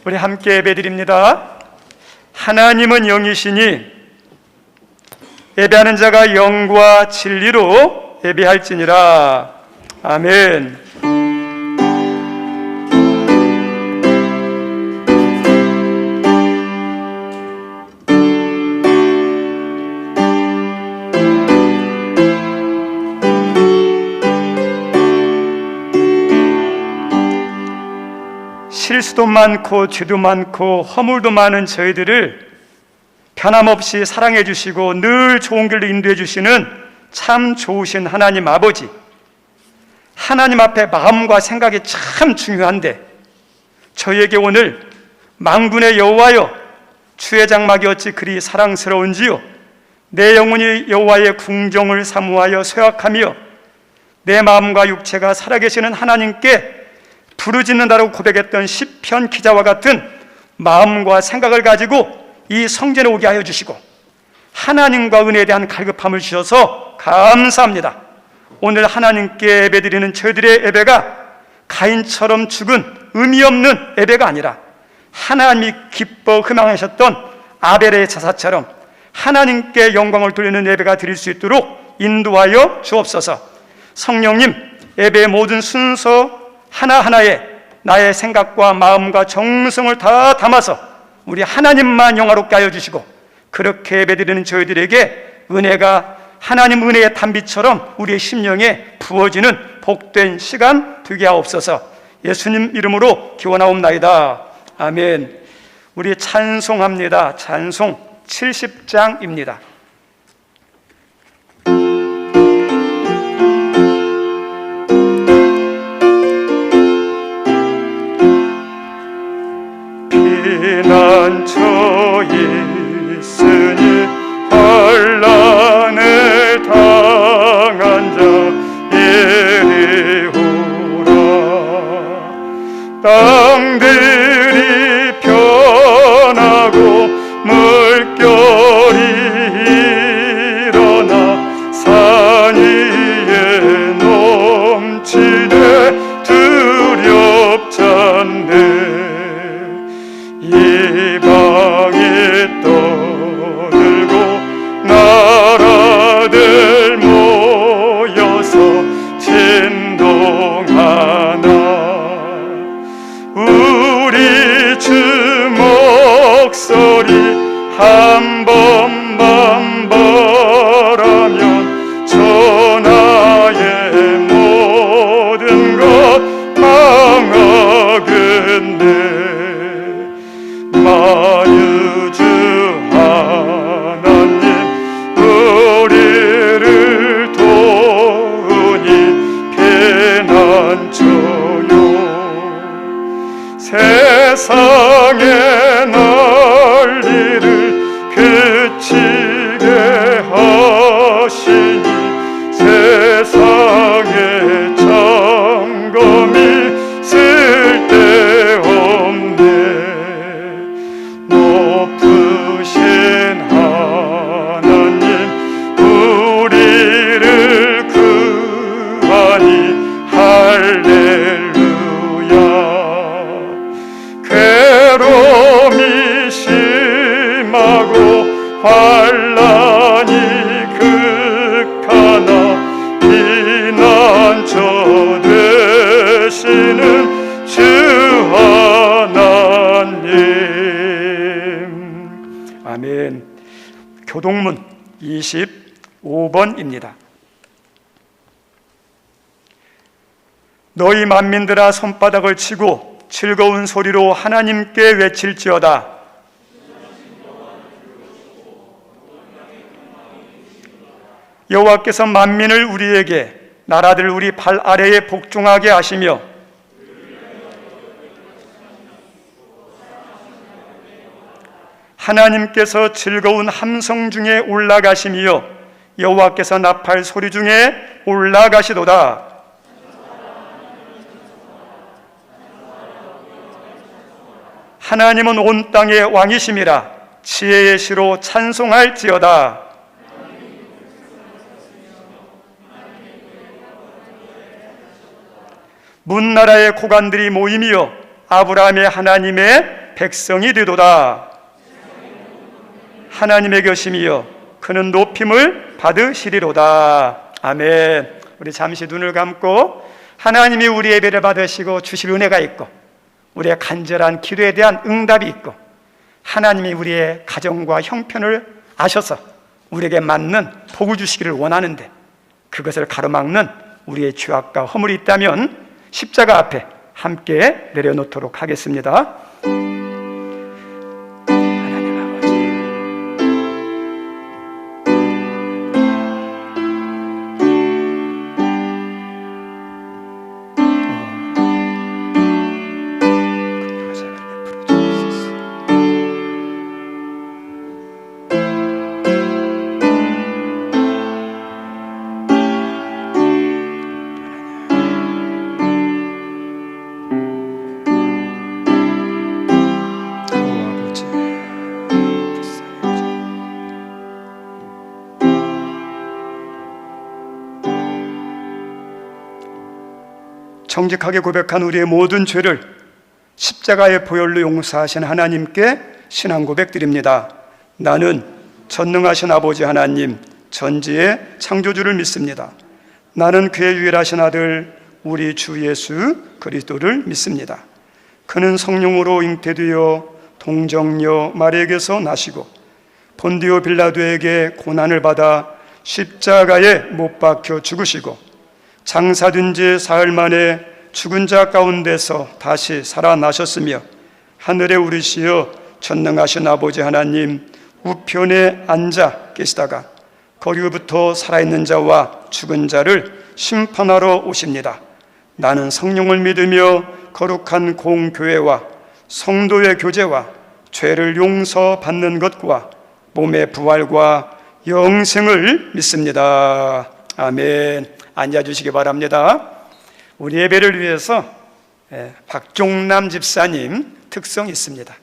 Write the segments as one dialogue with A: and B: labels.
A: 우리 함께 예배드립니다. 하나님은 영이시니 예배하는 자가 영과 진리로 예배할지니라. 아멘. 실수도 많고 죄도 많고 허물도 많은 저희들을 변함없이 사랑해 주시고 늘 좋은 길로 인도해 주시는 참 좋으신 하나님 아버지, 하나님 앞에 마음과 생각이 참 중요한데 저희에게 오늘 만군의 여호와여 주의 장막이 어찌 그리 사랑스러운지요, 내 영혼이 여호와의 궁정을 사모하여 쇠약하며 내 마음과 육체가 살아계시는 하나님께 부르짖는다라고 고백했던 시편 기자와 같은 마음과 생각을 가지고 이 성전에 오게 하여 주시고 하나님과 은혜에 대한 갈급함을 주셔서 감사합니다. 오늘 하나님께 예배드리는 저희들의 예배가 가인처럼 죽은 의미 없는 예배가 아니라 하나님이 기뻐 희망하셨던 아벨의 제사처럼 하나님께 영광을 돌리는 예배가 드릴 수 있도록 인도하여 주옵소서. 성령님, 예배의 모든 순서 하나하나에 나의 생각과 마음과 정성을 다 담아서 우리 하나님만 영화롭게 하여 주시고 그렇게 예배드리는 저희들에게 은혜가 하나님 은혜의 단비처럼 우리의 심령에 부어지는 복된 시간 되게 하옵소서. 예수님 이름으로 기원하옵나이다. 아멘. 우리 찬송합니다. 찬송 70장입니다. 피난처에 있으니 환난을 당한 자 이리 오라. 땅들이 변하고 물결이 일어나 산 위에 넘치네 두렵잖네. 이방이 떠들고 나라들 모여서 진동하나. 우리 주 목소리 한 번만 벌하면 천하의 모든 것 망하겠네. 만유주 하나님 우리를 도우니 피난처요. 세상의 난리를 그치게 하시니 세상의 점검이 쓸데없네. 높으신 하나님 우리를 구하니 할렐루야. 괴로움이 심하고 환난이 극하나 피난처 되시는 주 하나님. 아멘. 교동문 25번입니다. 너희 만민들아 손바닥을 치고 즐거운 소리로 하나님께 외칠지어다. 여호와께서 만민을 우리에게 나라들 우리 발 아래에 복종하게 하시며 하나님께서 즐거운 함성 중에 올라가시며 여호와께서 나팔 소리 중에 올라가시도다. 하나님은 온 땅의 왕이심이라 지혜의 시로 찬송할지어다. 문나라의 고관들이 모이며 아브라함의 하나님의 백성이 되도다. 하나님의 것임이여 그는 높임을 받으시리로다. 아멘. 우리 잠시 눈을 감고 하나님이 우리의 예배를 받으시고 주실 은혜가 있고 우리의 간절한 기도에 대한 응답이 있고 하나님이 우리의 가정과 형편을 아셔서 우리에게 맞는 복을 주시기를 원하는데 그것을 가로막는 우리의 죄악과 허물이 있다면 십자가 앞에 함께 내려놓도록 하겠습니다. 정직하게 고백한 우리의 모든 죄를 십자가의 보혈로 용서하신 하나님께 신앙 고백드립니다. 나는 전능하신 아버지 하나님 전지의 창조주를 믿습니다. 나는 그의 유일하신 아들 우리 주 예수 그리스도를 믿습니다. 그는 성령으로 잉태되어 동정녀 마리아에게서 나시고 본디오 빌라도에게 고난을 받아 십자가에 못 박혀 죽으시고 장사된 지 사흘 만에 죽은 자 가운데서 다시 살아나셨으며 하늘에 오르시어 전능하신 아버지 하나님 우편에 앉아 계시다가 거기부터 살아있는 자와 죽은 자를 심판하러 오십니다. 나는 성령을 믿으며 거룩한 공교회와 성도의 교제와 죄를 용서받는 것과 몸의 부활과 영생을 믿습니다. 아멘. 앉아주시기 바랍니다. 우리 예배를 위해서 박종남 집사님 특성이 있습니다.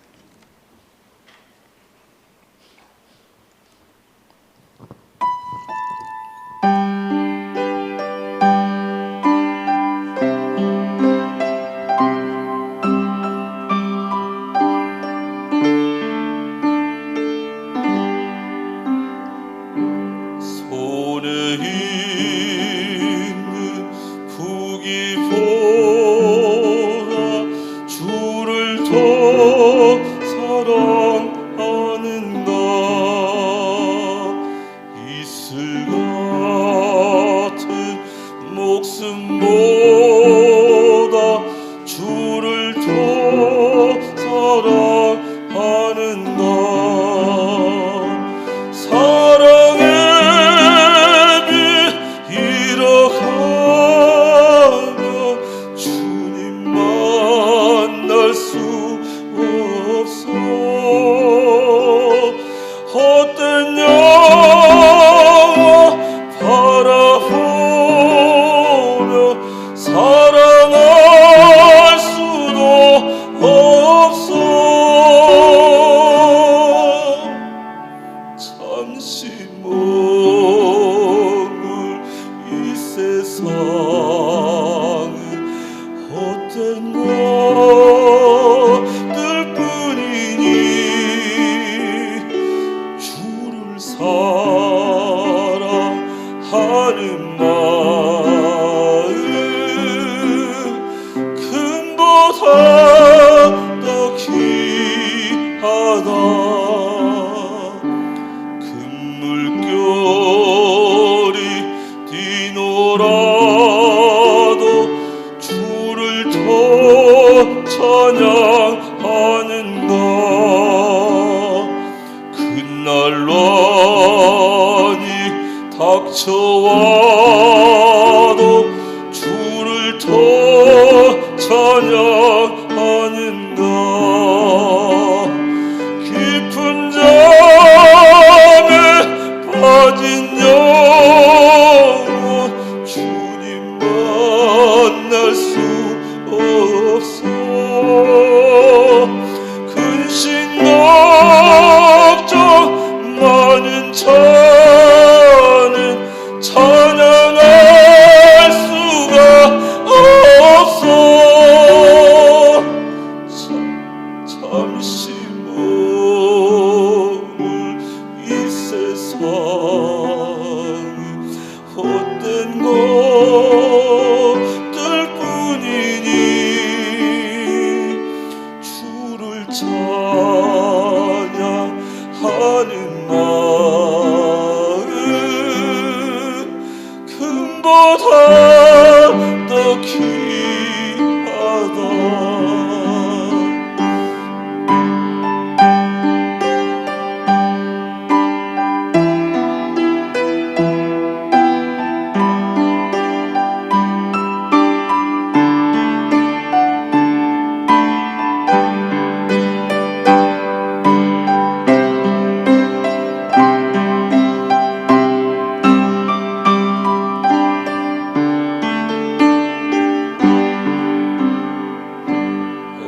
B: 닥쳐와도 주를 더 찬양하는가. 깊은 잠에 빠진 영혼 주님 만날 수 없어. 근심 걱정 많은 자는 찬양할 수가 없어. 잠시 머물 이 세상 헛된 것들 뿐이니 주를 찬양하는 마음 금보다 더 귀하다.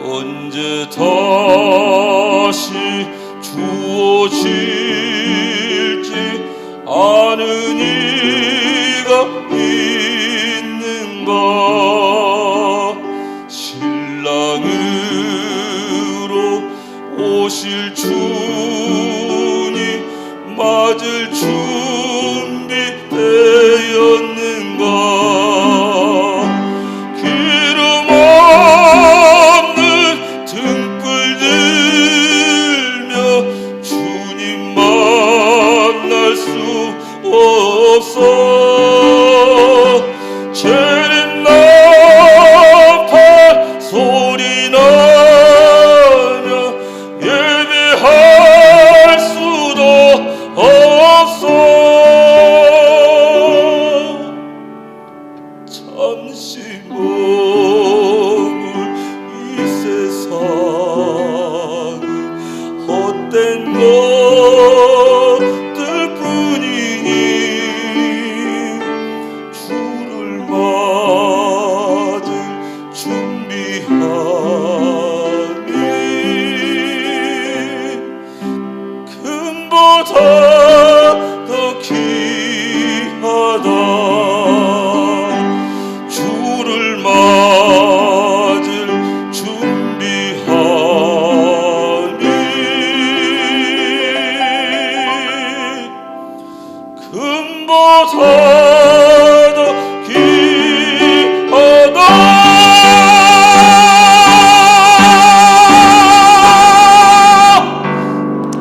B: 언제 다시 주어질지 아는 이가 있는가. 신랑으로 오실 주님 맞을 준비 되었는가. 기름 없는 등불 들며 주님 만날 수 없어. 재림 나팔 소리 나며 예배할 수도 없어. 잠시 머물 이 세상은 헛된 것들 뿐이니 주를 맞을 준비하니 금보다 더 귀하다. 주를 맞을 준비하니 금보다 더 귀하다.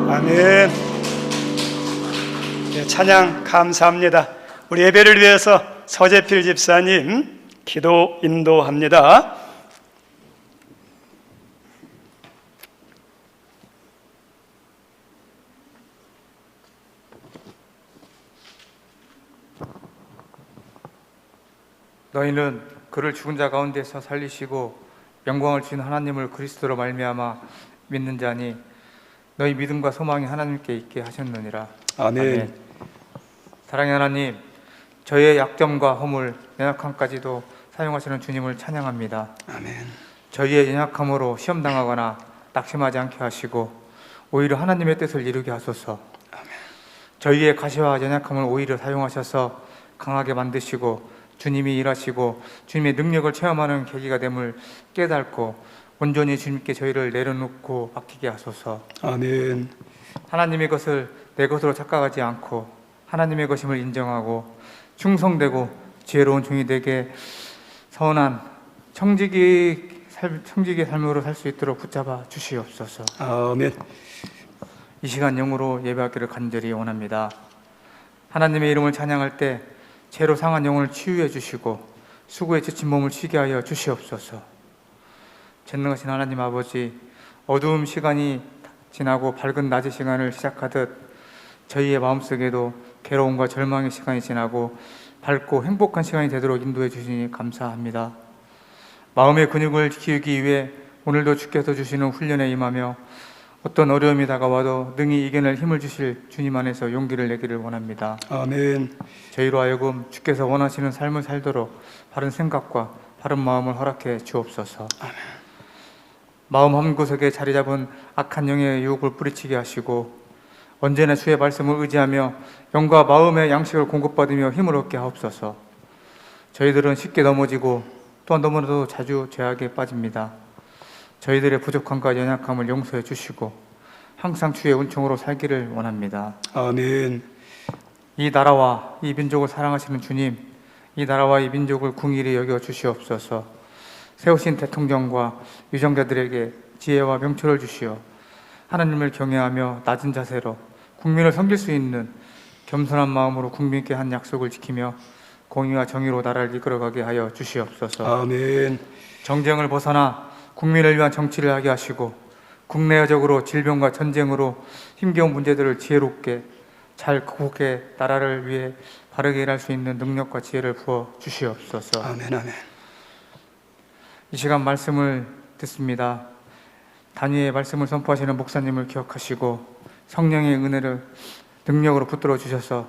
A: 아멘. 네, 찬양 감사합니다. 우리 예배를 위해서 서재필 집사님 기도 인도합니다.
C: 너희는 그를 죽은 자 가운데서 살리시고 영광을 주신 하나님을 그리스도로 말미암아 믿는 자니 너희 믿음과 소망이 하나님께 있게 하셨느니라.
A: 아멘.
C: 사랑의 하나님, 저희의 약점과 허물, 연약함까지도 사용하시는 주님을 찬양합니다.
A: 아멘.
C: 저희의 연약함으로 시험당하거나 낙심하지 않게 하시고 오히려 하나님의 뜻을 이루게 하소서. 저희의 가시와 연약함을 오히려 사용하셔서 강하게 만드시고 주님이 일하시고 주님의 능력을 체험하는 계기가 됨을 깨닫고 온전히 주님께 저희를 내려놓고 맡기게 하소서.
A: 아멘.
C: 하나님의 것을 내 것으로 착각하지 않고 하나님의 것임을 인정하고 충성되고 지혜로운 종이 되게 선한 청지기의 삶으로 살 수 있도록 붙잡아 주시옵소서.
A: 아멘.
C: 이 시간 영으로 예배하기를 간절히 원합니다. 하나님의 이름을 찬양할 때 죄로 상한 영혼을 치유해 주시고 수고에 지친 몸을 쉬게 하여 주시옵소서. 전능하신 하나님 아버지, 어두움 시간이 지나고 밝은 낮의 시간을 시작하듯 저희의 마음속에도 괴로움과 절망의 시간이 지나고 밝고 행복한 시간이 되도록 인도해 주시니 감사합니다. 마음의 근육을 키우기 위해 오늘도 주께서 주시는 훈련에 임하며 어떤 어려움이 다가와도 능히 이겨낼 힘을 주실 주님 안에서 용기를 내기를 원합니다.
A: 아멘.
C: 저희로 하여금 주께서 원하시는 삶을 살도록 바른 생각과 바른 마음을 허락해 주옵소서.
A: 아멘.
C: 마음 한구석에 자리 잡은 악한 영의 유혹을 뿌리치게 하시고 언제나 주의 말씀을 의지하며 영과 마음의 양식을 공급받으며 힘을 얻게 하옵소서. 저희들은 쉽게 넘어지고 또한 너무나도 자주 죄악에 빠집니다. 저희들의 부족함과 연약함을 용서해 주시고 항상 주의 은총으로 살기를 원합니다.
A: 아멘.
C: 이 나라와 이 민족을 사랑하시는 주님, 이 나라와 이 민족을 궁일히 여겨 주시옵소서. 세우신 대통령과 유정자들에게 지혜와 명철을 주시어 하나님을 경외하며 낮은 자세로 국민을 섬길 수 있는 겸손한 마음으로 국민께 한 약속을 지키며 공의와 정의로 나라를 이끌어가게 하여 주시옵소서.
A: 아멘.
C: 정쟁을 벗어나 국민을 위한 정치를 하게 하시고 국내적으로 질병과 전쟁으로 힘겨운 문제들을 지혜롭게 잘 극복해 나라를 위해 바르게 일할 수 있는 능력과 지혜를 부어 주시옵소서.
A: 아멘. 아멘.
C: 이 시간 말씀을 듣습니다. 단위의 말씀을 선포하시는 목사님을 기억하시고 성령의 은혜를 능력으로 붙들어 주셔서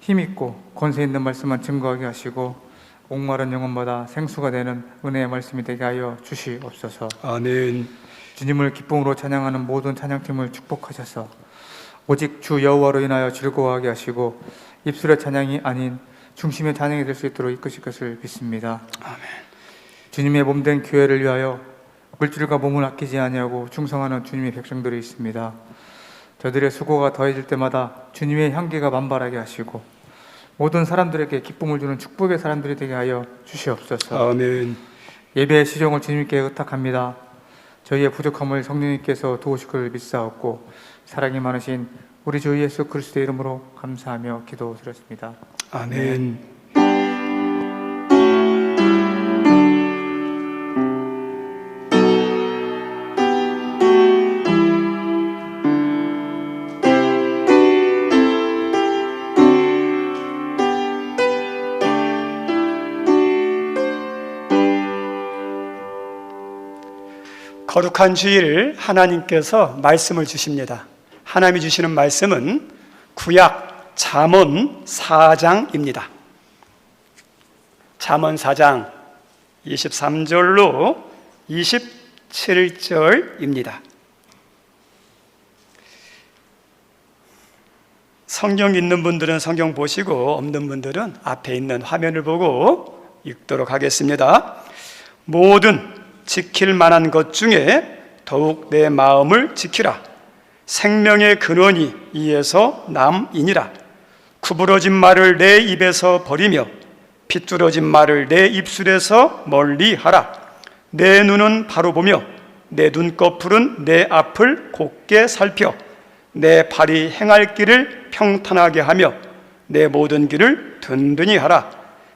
C: 힘있고 권세 있는 말씀만 증거하게 하시고 목마른 영혼마다 생수가 되는 은혜의 말씀이 되게 하여 주시옵소서.
A: 아멘.
C: 주님을 기쁨으로 찬양하는 모든 찬양팀을 축복하셔서 오직 주 여호와로 인하여 즐거워하게 하시고 입술의 찬양이 아닌 중심의 찬양이 될 수 있도록 이끄실 것을 믿습니다.
A: 아멘.
C: 주님의 몸된 교회를 위하여 물질과 몸을 아끼지 아니하고 충성하는 주님의 백성들이 있습니다. 저들의 수고가 더해질 때마다 주님의 향기가 만발하게 하시고 모든 사람들에게 기쁨을 주는 축복의 사람들이 되게 하여 주시옵소서.
A: 아멘.
C: 예배의 시종을 주님께 의탁합니다. 저희의 부족함을 성령님께서 도우실 것을 믿사옵고 사랑이 많으신 우리 주 예수 그리스도의 이름으로 감사하며 기도드렸습니다.
A: 아멘. 거룩한 주일 하나님께서 말씀을 주십니다. 하나님이 주시는 말씀은 구약 잠언 4장입니다. 잠언 4장 23절로 27절입니다. 성경 있는 분들은 성경 보시고 없는 분들은 앞에 있는 화면을 보고 읽도록 하겠습니다. 모든 지킬 만한 것 중에 더욱 내 마음을 지키라. 생명의 근원이 이에서 남이니라. 구부러진 말을 내 입에서 버리며 빗뚤어진 말을 내 입술에서 멀리하라. 내 눈은 바로 보며 내 눈꺼풀은 내 앞을 곱게 살펴 내 발이 행할 길을 평탄하게 하며 내 모든 길을 든든히 하라.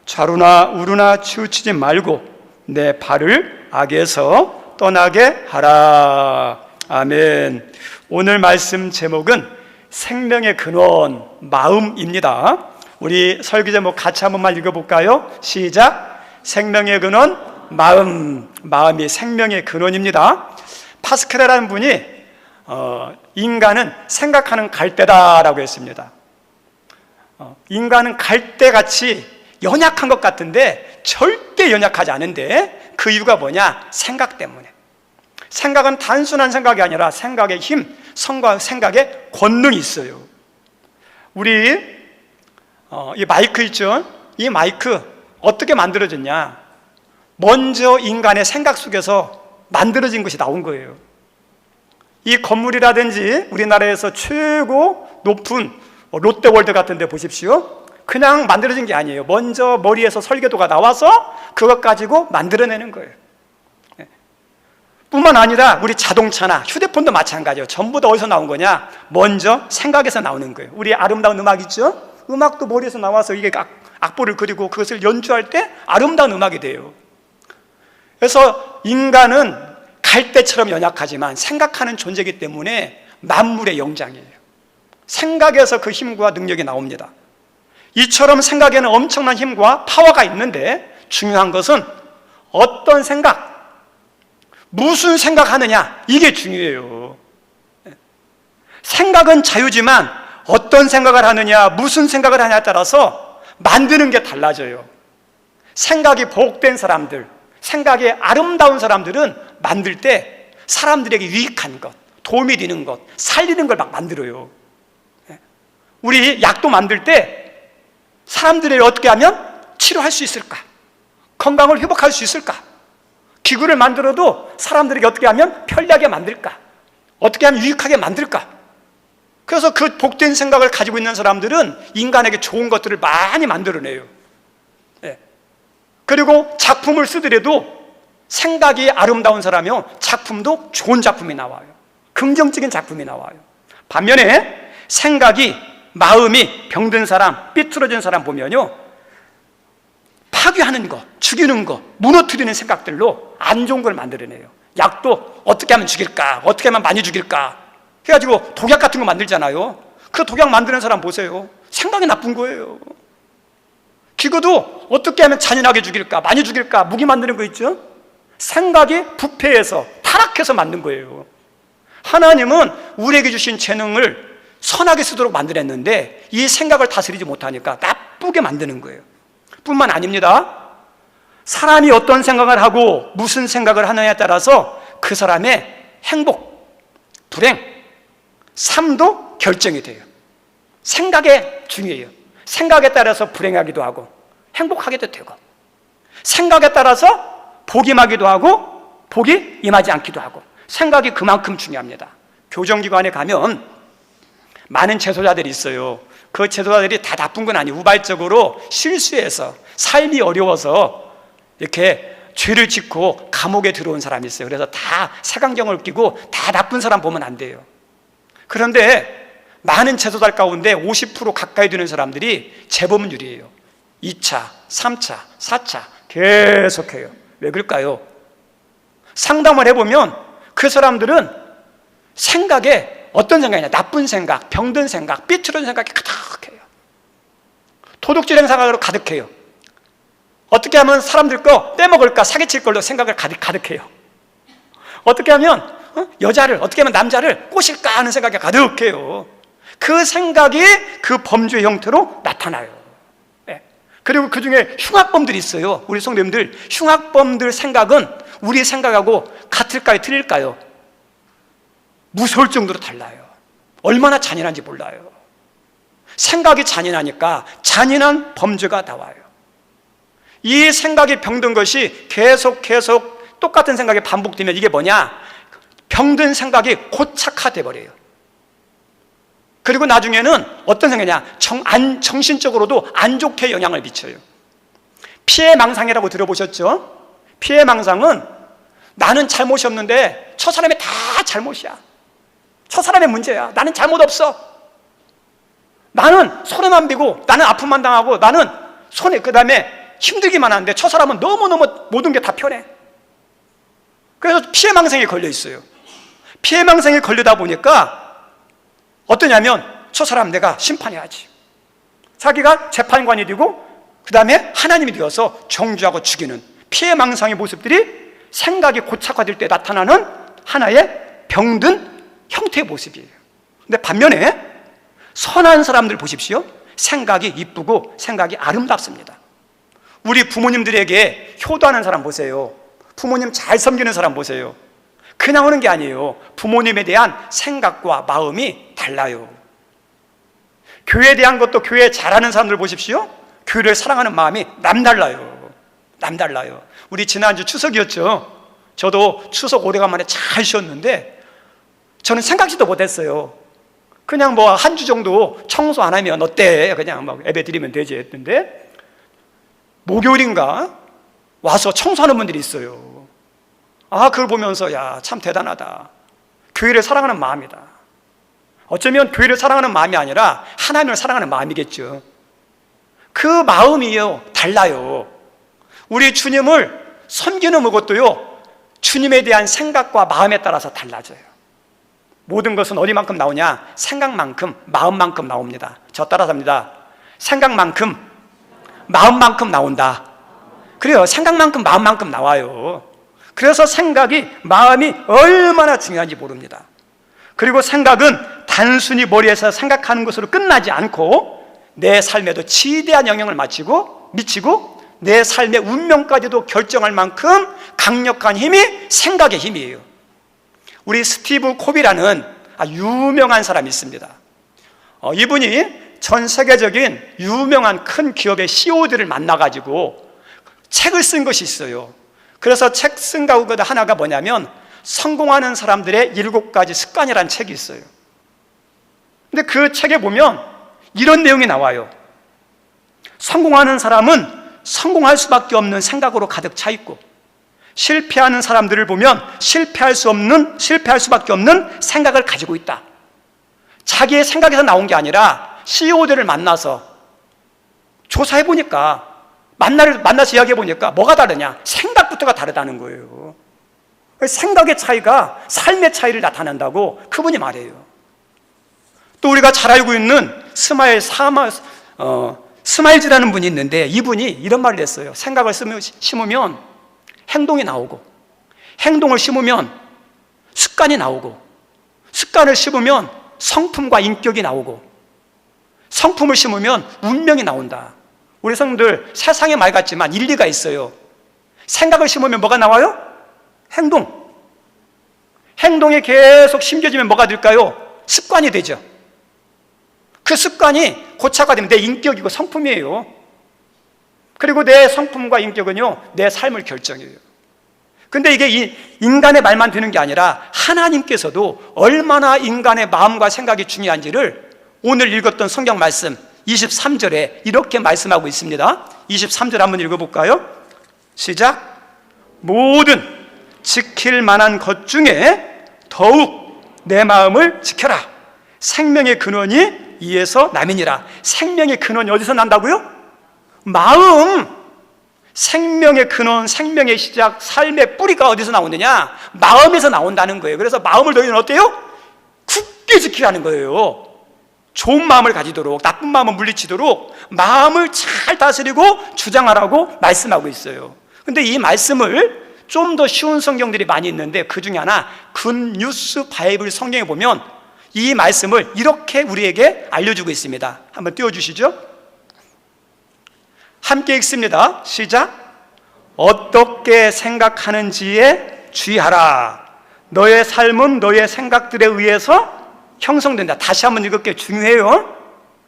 A: 좌루나 우루나 치우치지 말고 내 발을 악에서 떠나게 하라. 아멘. 오늘 말씀 제목은 생명의 근원, 마음입니다. 우리 설교 제목 같이 한 번만 읽어볼까요? 시작. 생명의 근원, 마음. 마음이 생명의 근원입니다. 파스칼이라는 분이 인간은 생각하는 갈대다라고 했습니다. 인간은 갈대같이 연약한 것 같은데 절대 연약하지 않은데 그 이유가 뭐냐? 생각 때문에. 생각은 단순한 생각이 아니라 생각의 힘, 생각의 권능이 있어요. 우리 이 마이크 있죠? 이 마이크 어떻게 만들어졌냐? 먼저 인간의 생각 속에서 만들어진 것이 나온 거예요. 이 건물이라든지 우리나라에서 최고 높은 롯데월드 같은 데 보십시오. 그냥 만들어진 게 아니에요. 먼저 머리에서 설계도가 나와서 그것 가지고 만들어내는 거예요. 뿐만 아니라 우리 자동차나 휴대폰도 마찬가지예요. 전부 다 어디서 나온 거냐? 먼저 생각에서 나오는 거예요. 우리 아름다운 음악 있죠? 음악도 머리에서 나와서 이게 악보를 그리고 그것을 연주할 때 아름다운 음악이 돼요. 그래서 인간은 갈대처럼 연약하지만 생각하는 존재이기 때문에 만물의 영장이에요. 생각에서 그 힘과 능력이 나옵니다. 이처럼 생각에는 엄청난 힘과 파워가 있는데 중요한 것은 어떤 생각, 무슨 생각하느냐, 이게 중요해요. 생각은 자유지만 어떤 생각을 하느냐, 무슨 생각을 하느냐에 따라서 만드는 게 달라져요. 생각이 복된 사람들, 생각이 아름다운 사람들은 만들 때 사람들에게 유익한 것, 도움이 되는 것, 살리는 걸 막 만들어요. 우리 약도 만들 때 사람들을 어떻게 하면 치료할 수 있을까? 건강을 회복할 수 있을까? 기구를 만들어도 사람들에게 어떻게 하면 편리하게 만들까? 어떻게 하면 유익하게 만들까? 그래서 그 복된 생각을 가지고 있는 사람들은 인간에게 좋은 것들을 많이 만들어내요. 예. 그리고 작품을 쓰더라도 생각이 아름다운 사람이요, 작품도 좋은 작품이 나와요. 긍정적인 작품이 나와요. 반면에 생각이, 마음이 병든 사람, 삐뚤어진 사람 보면요, 파괴하는 거, 죽이는 거, 무너뜨리는 생각들로 안 좋은 걸 만들어내요. 약도 어떻게 하면 죽일까? 어떻게 하면 많이 죽일까? 해가지고 독약 같은 거 만들잖아요. 그 독약 만드는 사람 보세요. 생각이 나쁜 거예요. 기구도 어떻게 하면 잔인하게 죽일까? 많이 죽일까? 무기 만드는 거 있죠? 생각이 부패해서, 타락해서 만든 거예요. 하나님은 우리에게 주신 재능을 선하게 쓰도록 만들었는데 이 생각을 다스리지 못하니까 나쁘게 만드는 거예요. 뿐만 아닙니다. 사람이 어떤 생각을 하고 무슨 생각을 하느냐에 따라서 그 사람의 행복, 불행, 삶도 결정이 돼요. 생각에 중요해요. 생각에 따라서 불행하기도 하고 행복하기도 되고, 생각에 따라서 복임하기도 하고 복이 임하지 않기도 하고, 생각이 그만큼 중요합니다. 교정기관에 가면 많은 재소자들이 있어요. 그 재소자들이 다 나쁜 건 아니에요. 우발적으로 실수해서 삶이 어려워서 이렇게 죄를 짓고 감옥에 들어온 사람이 있어요. 그래서 다 색안경을 끼고 다 나쁜 사람 보면 안 돼요. 그런데 많은 재소자 가운데 50% 가까이 되는 사람들이 재범률이에요. 2차, 3차, 4차 계속해요. 왜 그럴까요? 상담을 해보면 그 사람들은 생각에 어떤 생각이냐, 나쁜 생각, 병든 생각, 삐뚤어진 생각이 가득해요. 도둑질행 생각으로 가득해요. 어떻게 하면 사람들 거 떼먹을까, 사기칠 걸로 생각을 가득해요. 어떻게 하면 여자를, 어떻게 하면 남자를 꼬실까 하는 생각이 가득해요. 그 생각이 그 범죄의 형태로 나타나요. 그리고 그 중에 흉악범들이 있어요. 우리 성도님들, 흉악범들 생각은 우리 생각하고 같을까요, 틀릴까요? 무서울 정도로 달라요. 얼마나 잔인한지 몰라요. 생각이 잔인하니까 잔인한 범죄가 나와요. 이 생각이 병든 것이 계속 똑같은 생각이 반복되면 이게 뭐냐? 병든 생각이 고착화돼 버려요. 그리고 나중에는 어떤 생각이냐? 정신적으로도 안 좋게 영향을 미쳐요. 피해망상이라고 들어보셨죠? 피해망상은 나는 잘못이 없는데 저 사람이 다 잘못이야. 저 사람의 문제야. 나는 잘못 없어. 나는 손해만 비고, 나는 아픔만 당하고, 나는 그 다음에 힘들기만 하는데 저 사람은 너무너무 모든 게 다 편해. 그래서 피해망상에 걸려 있어요. 피해망상에 걸리다 보니까 어떠냐면 저 사람 내가 심판해야지. 자기가 재판관이 되고 그 다음에 하나님이 되어서 정죄하고 죽이는 피해망상의 모습들이 생각이 고착화될 때 나타나는 하나의 병든 형태의 모습이에요. 근데 반면에 선한 사람들 보십시오. 생각이 이쁘고 생각이 아름답습니다. 우리 부모님들에게 효도하는 사람 보세요. 부모님 잘 섬기는 사람 보세요. 그냥 오는 게 아니에요. 부모님에 대한 생각과 마음이 달라요. 교회에 대한 것도 교회 잘하는 사람들 보십시오. 교회를 사랑하는 마음이 남달라요. 우리 지난주 추석이었죠. 저도 추석 오래간만에 잘 쉬었는데 저는 생각지도 못했어요. 그냥 뭐 한 주 정도 청소 안 하면 어때? 그냥 막 예배 드리면 되지 했는데 목요일인가 와서 청소하는 분들이 있어요. 그걸 보면서 야, 참 대단하다. 교회를 사랑하는 마음이다. 어쩌면 교회를 사랑하는 마음이 아니라 하나님을 사랑하는 마음이겠죠. 그 마음이요, 달라요. 우리 주님을 섬기는 것도요, 주님에 대한 생각과 마음에 따라서 달라져요. 모든 것은 어디만큼 나오냐? 생각만큼, 마음만큼 나옵니다. 저 따라서 합니다. 생각만큼, 마음만큼 나온다. 그래요. 생각만큼, 마음만큼 나와요. 그래서 생각이, 마음이 얼마나 중요한지 모릅니다. 그리고 생각은 단순히 머리에서 생각하는 것으로 끝나지 않고 내 삶에도 지대한 영향을 미치고 내 삶의 운명까지도 결정할 만큼 강력한 힘이 생각의 힘이에요. 우리 스티브 코비라는 유명한 사람이 있습니다. 이분이 전 세계적인 유명한 큰 기업의 CEO들을 만나가지고 책을 쓴 것이 있어요. 그래서 책 쓴 가운데 하나가 뭐냐면 성공하는 사람들의 7가지 습관이라는 책이 있어요. 근데 그 책에 보면 이런 내용이 나와요. 성공하는 사람은 성공할 수밖에 없는 생각으로 가득 차 있고, 실패하는 사람들을 보면 실패할 수밖에 없는 생각을 가지고 있다. 자기의 생각에서 나온 게 아니라 CEO들을 만나서 조사해 보니까, 만나서 이야기해 보니까 뭐가 다르냐? 생각부터가 다르다는 거예요. 생각의 차이가 삶의 차이를 나타낸다고 그분이 말해요. 또 우리가 잘 알고 있는 스마일즈라는 분이 있는데, 이분이 이런 말을 했어요. 생각을 심으면 행동이 나오고, 행동을 심으면 습관이 나오고, 습관을 심으면 성품과 인격이 나오고, 성품을 심으면 운명이 나온다. 우리 성도들, 세상의 말 같지만 일리가 있어요. 생각을 심으면 뭐가 나와요? 행동에 계속 심겨지면 뭐가 될까요? 습관이 되죠. 그 습관이 고착화 되면 내 인격이고 성품이에요. 그리고 내 성품과 인격은요, 내 삶을 결정해요. 근데 이게 인간의 말만 되는 게 아니라 하나님께서도 얼마나 인간의 마음과 생각이 중요한지를 오늘 읽었던 성경 말씀 23절에 이렇게 말씀하고 있습니다. 23절 한번 읽어볼까요? 시작. 모든 지킬 만한 것 중에 더욱 내 마음을 지켜라. 생명의 근원이 이에서 남이니라. 생명의 근원이 어디서 난다고요? 마음. 생명의 근원, 생명의 시작, 삶의 뿌리가 어디서 나오느냐? 마음에서 나온다는 거예요. 그래서 마음을 너희는 어때요? 굳게 지키라는 거예요. 좋은 마음을 가지도록, 나쁜 마음을 물리치도록 마음을 잘 다스리고 주장하라고 말씀하고 있어요. 근데 이 말씀을 좀 더 쉬운 성경들이 많이 있는데, 그 중에 하나 굿뉴스 바이블 성경에 보면 이 말씀을 이렇게 우리에게 알려주고 있습니다. 한번 띄워주시죠. 함께 읽습니다. 시작. 어떻게 생각하는지에 주의하라. 너의 삶은 너의 생각들에 의해서 형성된다. 다시 한번 읽을게요. 중요해요.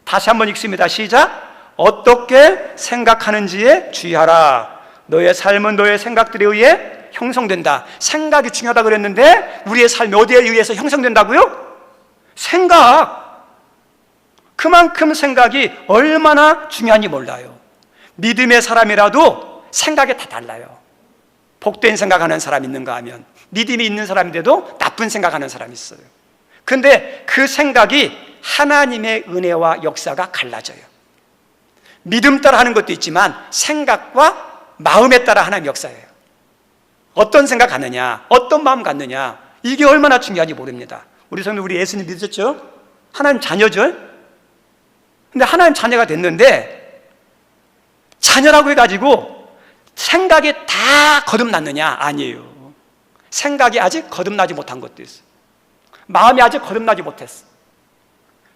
A: 다시 한번 읽습니다. 시작. 어떻게 생각하는지에 주의하라. 너의 삶은 너의 생각들에 의해 형성된다. 생각이 중요하다고 그랬는데 우리의 삶이 어디에 의해서 형성된다고요? 생각. 그만큼 생각이 얼마나 중요한지 몰라요. 믿음의 사람이라도 생각이 다 달라요. 복된 생각하는 사람 있는가 하면, 믿음이 있는 사람인데도 나쁜 생각하는 사람이 있어요. 근데 그 생각이 하나님의 은혜와 역사가 갈라져요. 믿음 따라 하는 것도 있지만 생각과 마음에 따라 하나님 역사예요. 어떤 생각 갖느냐, 어떤 마음 갖느냐, 이게 얼마나 중요한지 모릅니다. 우리 성도, 우리 예수님 믿으셨죠? 하나님 자녀죠? 근데 하나님 자녀가 됐는데 자녀라고 해가지고 생각이 다 거듭났느냐? 아니에요. 생각이 아직 거듭나지 못한 것도 있어요. 마음이 아직 거듭나지 못했어.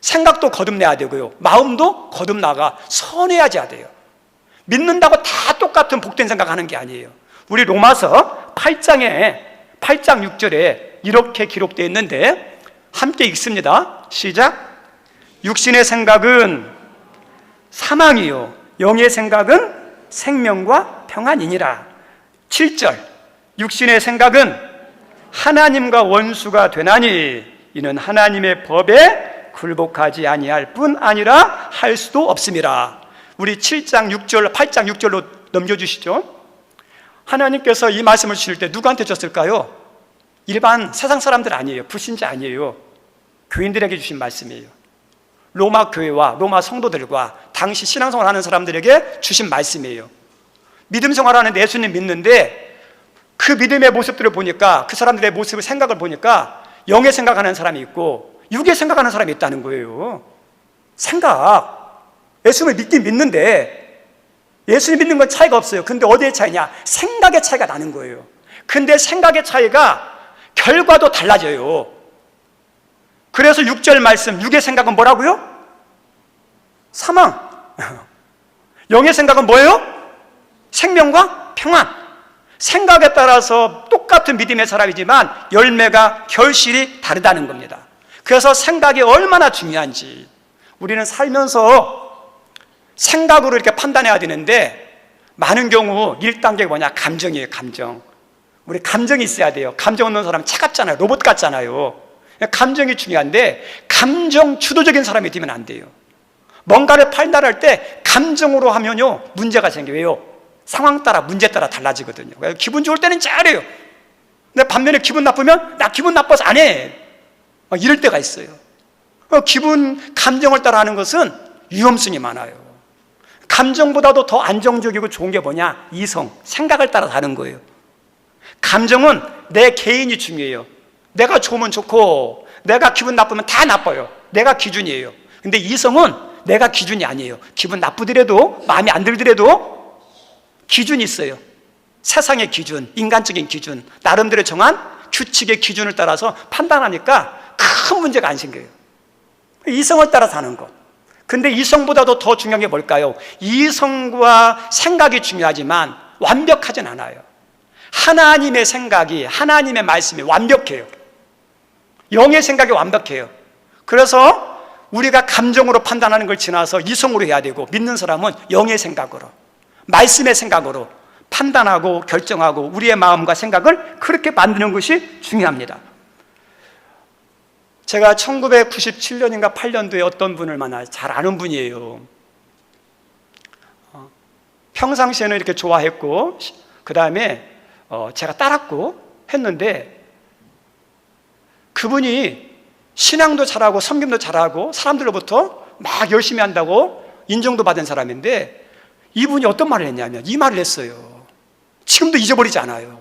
A: 생각도 거듭내야 되고요, 마음도 거듭나가 선해야지 돼요. 믿는다고 다 똑같은 복된 생각하는 게 아니에요. 우리 로마서 8장 6절에 이렇게 기록되어 있는데 함께 읽습니다. 시작. 육신의 생각은 사망이요 영의 생각은 생명과 평안이니라. 7절. 육신의 생각은 하나님과 원수가 되나니 이는 하나님의 법에 굴복하지 아니할 뿐 아니라 할 수도 없음이라. 우리 7장 6절, 8장 6절로 넘겨주시죠. 하나님께서 이 말씀을 주실 때 누구한테 줬을까요? 일반 세상 사람들 아니에요. 불신자 아니에요. 교인들에게 주신 말씀이에요. 로마 교회와 로마 성도들과 당시 신앙생활 하는 사람들에게 주신 말씀이에요. 믿음 생활하는데 예수님 믿는데 그 믿음의 모습들을 보니까, 그 사람들의 모습을, 생각을 보니까 영의 생각하는 사람이 있고 육의 생각하는 사람이 있다는 거예요. 생각. 예수님을 믿긴 믿는데 예수님 믿는 건 차이가 없어요. 근데 어디에 차이냐? 생각의 차이가 나는 거예요. 근데 생각의 차이가 결과도 달라져요. 그래서 6절 말씀, 육의 생각은 뭐라고요? 사망. 영의 생각은 뭐예요? 생명과 평안. 생각에 따라서 똑같은 믿음의 사람이지만 열매가 결실이 다르다는 겁니다. 그래서 생각이 얼마나 중요한지, 우리는 살면서 생각으로 이렇게 판단해야 되는데 많은 경우 1단계가 뭐냐? 감정이에요. 감정. 우리 감정이 있어야 돼요. 감정 없는 사람은 차갑잖아요. 로봇 같잖아요. 감정이 중요한데 감정 주도적인 사람이 되면 안 돼요. 뭔가를 판단할 때 감정으로 하면요 문제가 생겨요. 상황 따라 문제 따라 달라지거든요. 기분 좋을 때는 잘해요. 근데 반면에 기분 나쁘면 나 기분 나빠서 안 해. 이럴 때가 있어요. 감정을 따라 하는 것은 위험성이 많아요. 감정보다도 더 안정적이고 좋은 게 뭐냐? 이성, 생각을 따라 하는 거예요. 감정은 내 개인이 중요해요. 내가 좋으면 좋고 내가 기분 나쁘면 다 나빠요. 내가 기준이에요. 근데 이성은 내가 기준이 아니에요. 기분 나쁘더라도 마음에 안 들더라도 기준이 있어요. 세상의 기준, 인간적인 기준, 나름대로 정한 규칙의 기준을 따라서 판단하니까 큰 문제가 안 생겨요. 이성을 따라 사는 것. 근데 이성보다도 더 중요한 게 뭘까요? 이성과 생각이 중요하지만 완벽하진 않아요. 하나님의 생각이, 하나님의 말씀이 완벽해요. 영의 생각이 완벽해요. 그래서 우리가 감정으로 판단하는 걸 지나서 이성으로 해야 되고, 믿는 사람은 영의 생각으로, 말씀의 생각으로 판단하고 결정하고 우리의 마음과 생각을 그렇게 만드는 것이 중요합니다. 제가 1997년인가 8년도에 어떤 분을 만나, 잘 아는 분이에요. 평상시에는 이렇게 좋아했고 그 다음에 제가 따랐고 했는데, 그분이 신앙도 잘하고 섬김도 잘하고 사람들로부터 막 열심히 한다고 인정도 받은 사람인데, 이분이 어떤 말을 했냐면 이 말을 했어요. 지금도 잊어버리지 않아요.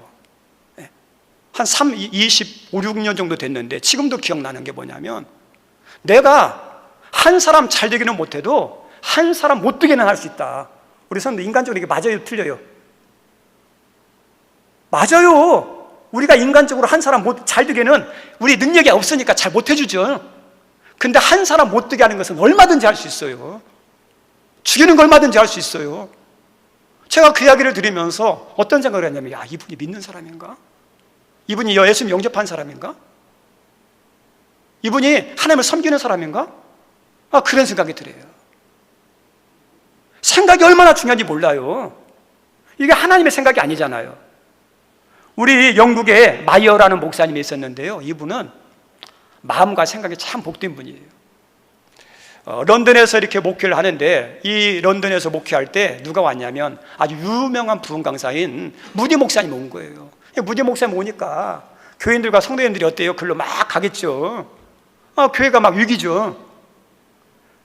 A: 한 25, 6년 정도 됐는데 지금도 기억나는 게 뭐냐면, 내가 한 사람 잘 되기는 못해도 한 사람 못 되게는 할 수 있다. 우리 선생님도 인간적으로 이게 맞아요, 틀려요? 맞아요. 우리가 인간적으로 한 사람 잘 되게는 우리 능력이 없으니까 잘 못해주죠. 근데 한 사람 못 되게 하는 것은 얼마든지 할 수 있어요. 죽이는 거 얼마든지 할 수 있어요. 제가 그 이야기를 들으면서 어떤 생각을 했냐면, 야, 이분이 믿는 사람인가? 이분이 예수님 영접한 사람인가? 이분이 하나님을 섬기는 사람인가? 그런 생각이 들어요. 생각이 얼마나 중요한지 몰라요. 이게 하나님의 생각이 아니잖아요. 우리 영국에 마이어라는 목사님이 있었는데요, 이분은 마음과 생각이 참 복된 분이에요. 런던에서 이렇게 목회를 하는데, 이 런던에서 목회할 때 누가 왔냐면 아주 유명한 부흥 강사인 무디 목사님 온 거예요. 무디 목사님 오니까 교인들과 성도님들이 어때요? 글로 막 가겠죠. 교회가 막 위기죠.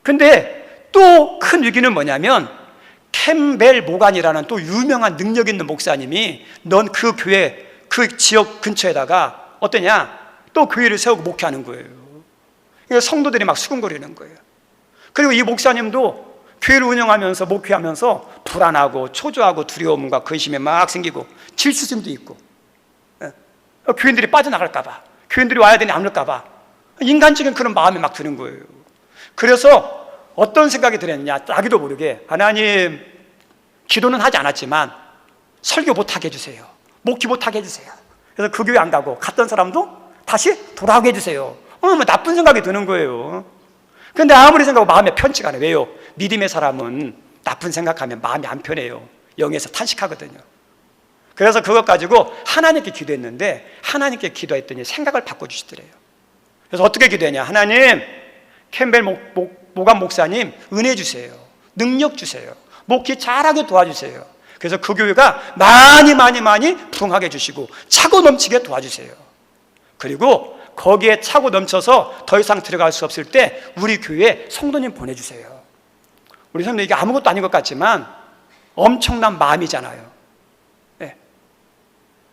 A: 근데 또 큰 위기는 뭐냐면, 캠벨 모간이라는 또 유명한 능력 있는 목사님이 넌 그 교회, 그 지역 근처에다가 어떠냐? 또 교회를 세우고 목회하는 거예요. 그러니까 성도들이 막 수군거리는 거예요. 그리고 이 목사님도 교회를 운영하면서 목회하면서 불안하고 초조하고 두려움과 근심이 막 생기고 질투심도 있고, 교인들이 빠져나갈까 봐, 교인들이 와야 되니 안 올까 봐 인간적인 그런 마음이 막 드는 거예요. 그래서 어떤 생각이 들었냐, 나기도 모르게 하나님, 기도는 하지 않았지만 설교 못하게 해주세요. 목회 못하게 해주세요. 그래서 그 교회 안 가고 갔던 사람도 다시 돌아오게 해주세요. 뭐 나쁜 생각이 드는 거예요. 근데 아무리 생각하고 마음에 편치가 않아요. 왜요? 믿음의 사람은 나쁜 생각하면 마음이 안 편해요. 영에서 탄식하거든요. 그래서 그것 가지고 하나님께 기도했는데, 하나님께 기도했더니 생각을 바꿔주시더래요. 그래서 어떻게 기도했냐, 하나님, 캠벨 모간 목사님 은혜 주세요. 능력 주세요. 목회 잘하게 도와주세요. 그래서 그 교회가 많이 부흥하게 해주시고 차고 넘치게 도와주세요. 그리고 거기에 차고 넘쳐서 더 이상 들어갈 수 없을 때 우리 교회에 성도님 보내주세요. 우리 성도, 이게 아무것도 아닌 것 같지만 엄청난 마음이잖아요. 네.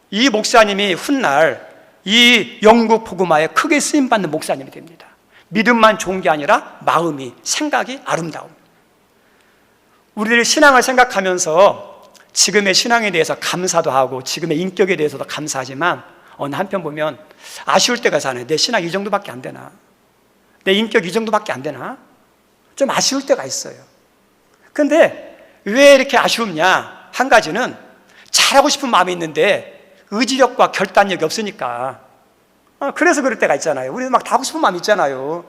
A: 이 목사님이 훗날 이 영국 복음화에 크게 쓰임받는 목사님이 됩니다. 믿음만 좋은 게 아니라 마음이, 생각이 아름다움. 우리들 신앙을 생각하면서 지금의 신앙에 대해서 감사도 하고 지금의 인격에 대해서도 감사하지만, 어느 한편 보면 아쉬울 때가 있잖아요. 내 신앙 이 정도밖에 안 되나? 내 인격 이 정도밖에 안 되나? 좀 아쉬울 때가 있어요. 근데 왜 이렇게 아쉬웠냐? 한 가지는 잘하고 싶은 마음이 있는데 의지력과 결단력이 없으니까. 그래서 그럴 때가 있잖아요. 우리는 막 다 하고 싶은 마음 있잖아요.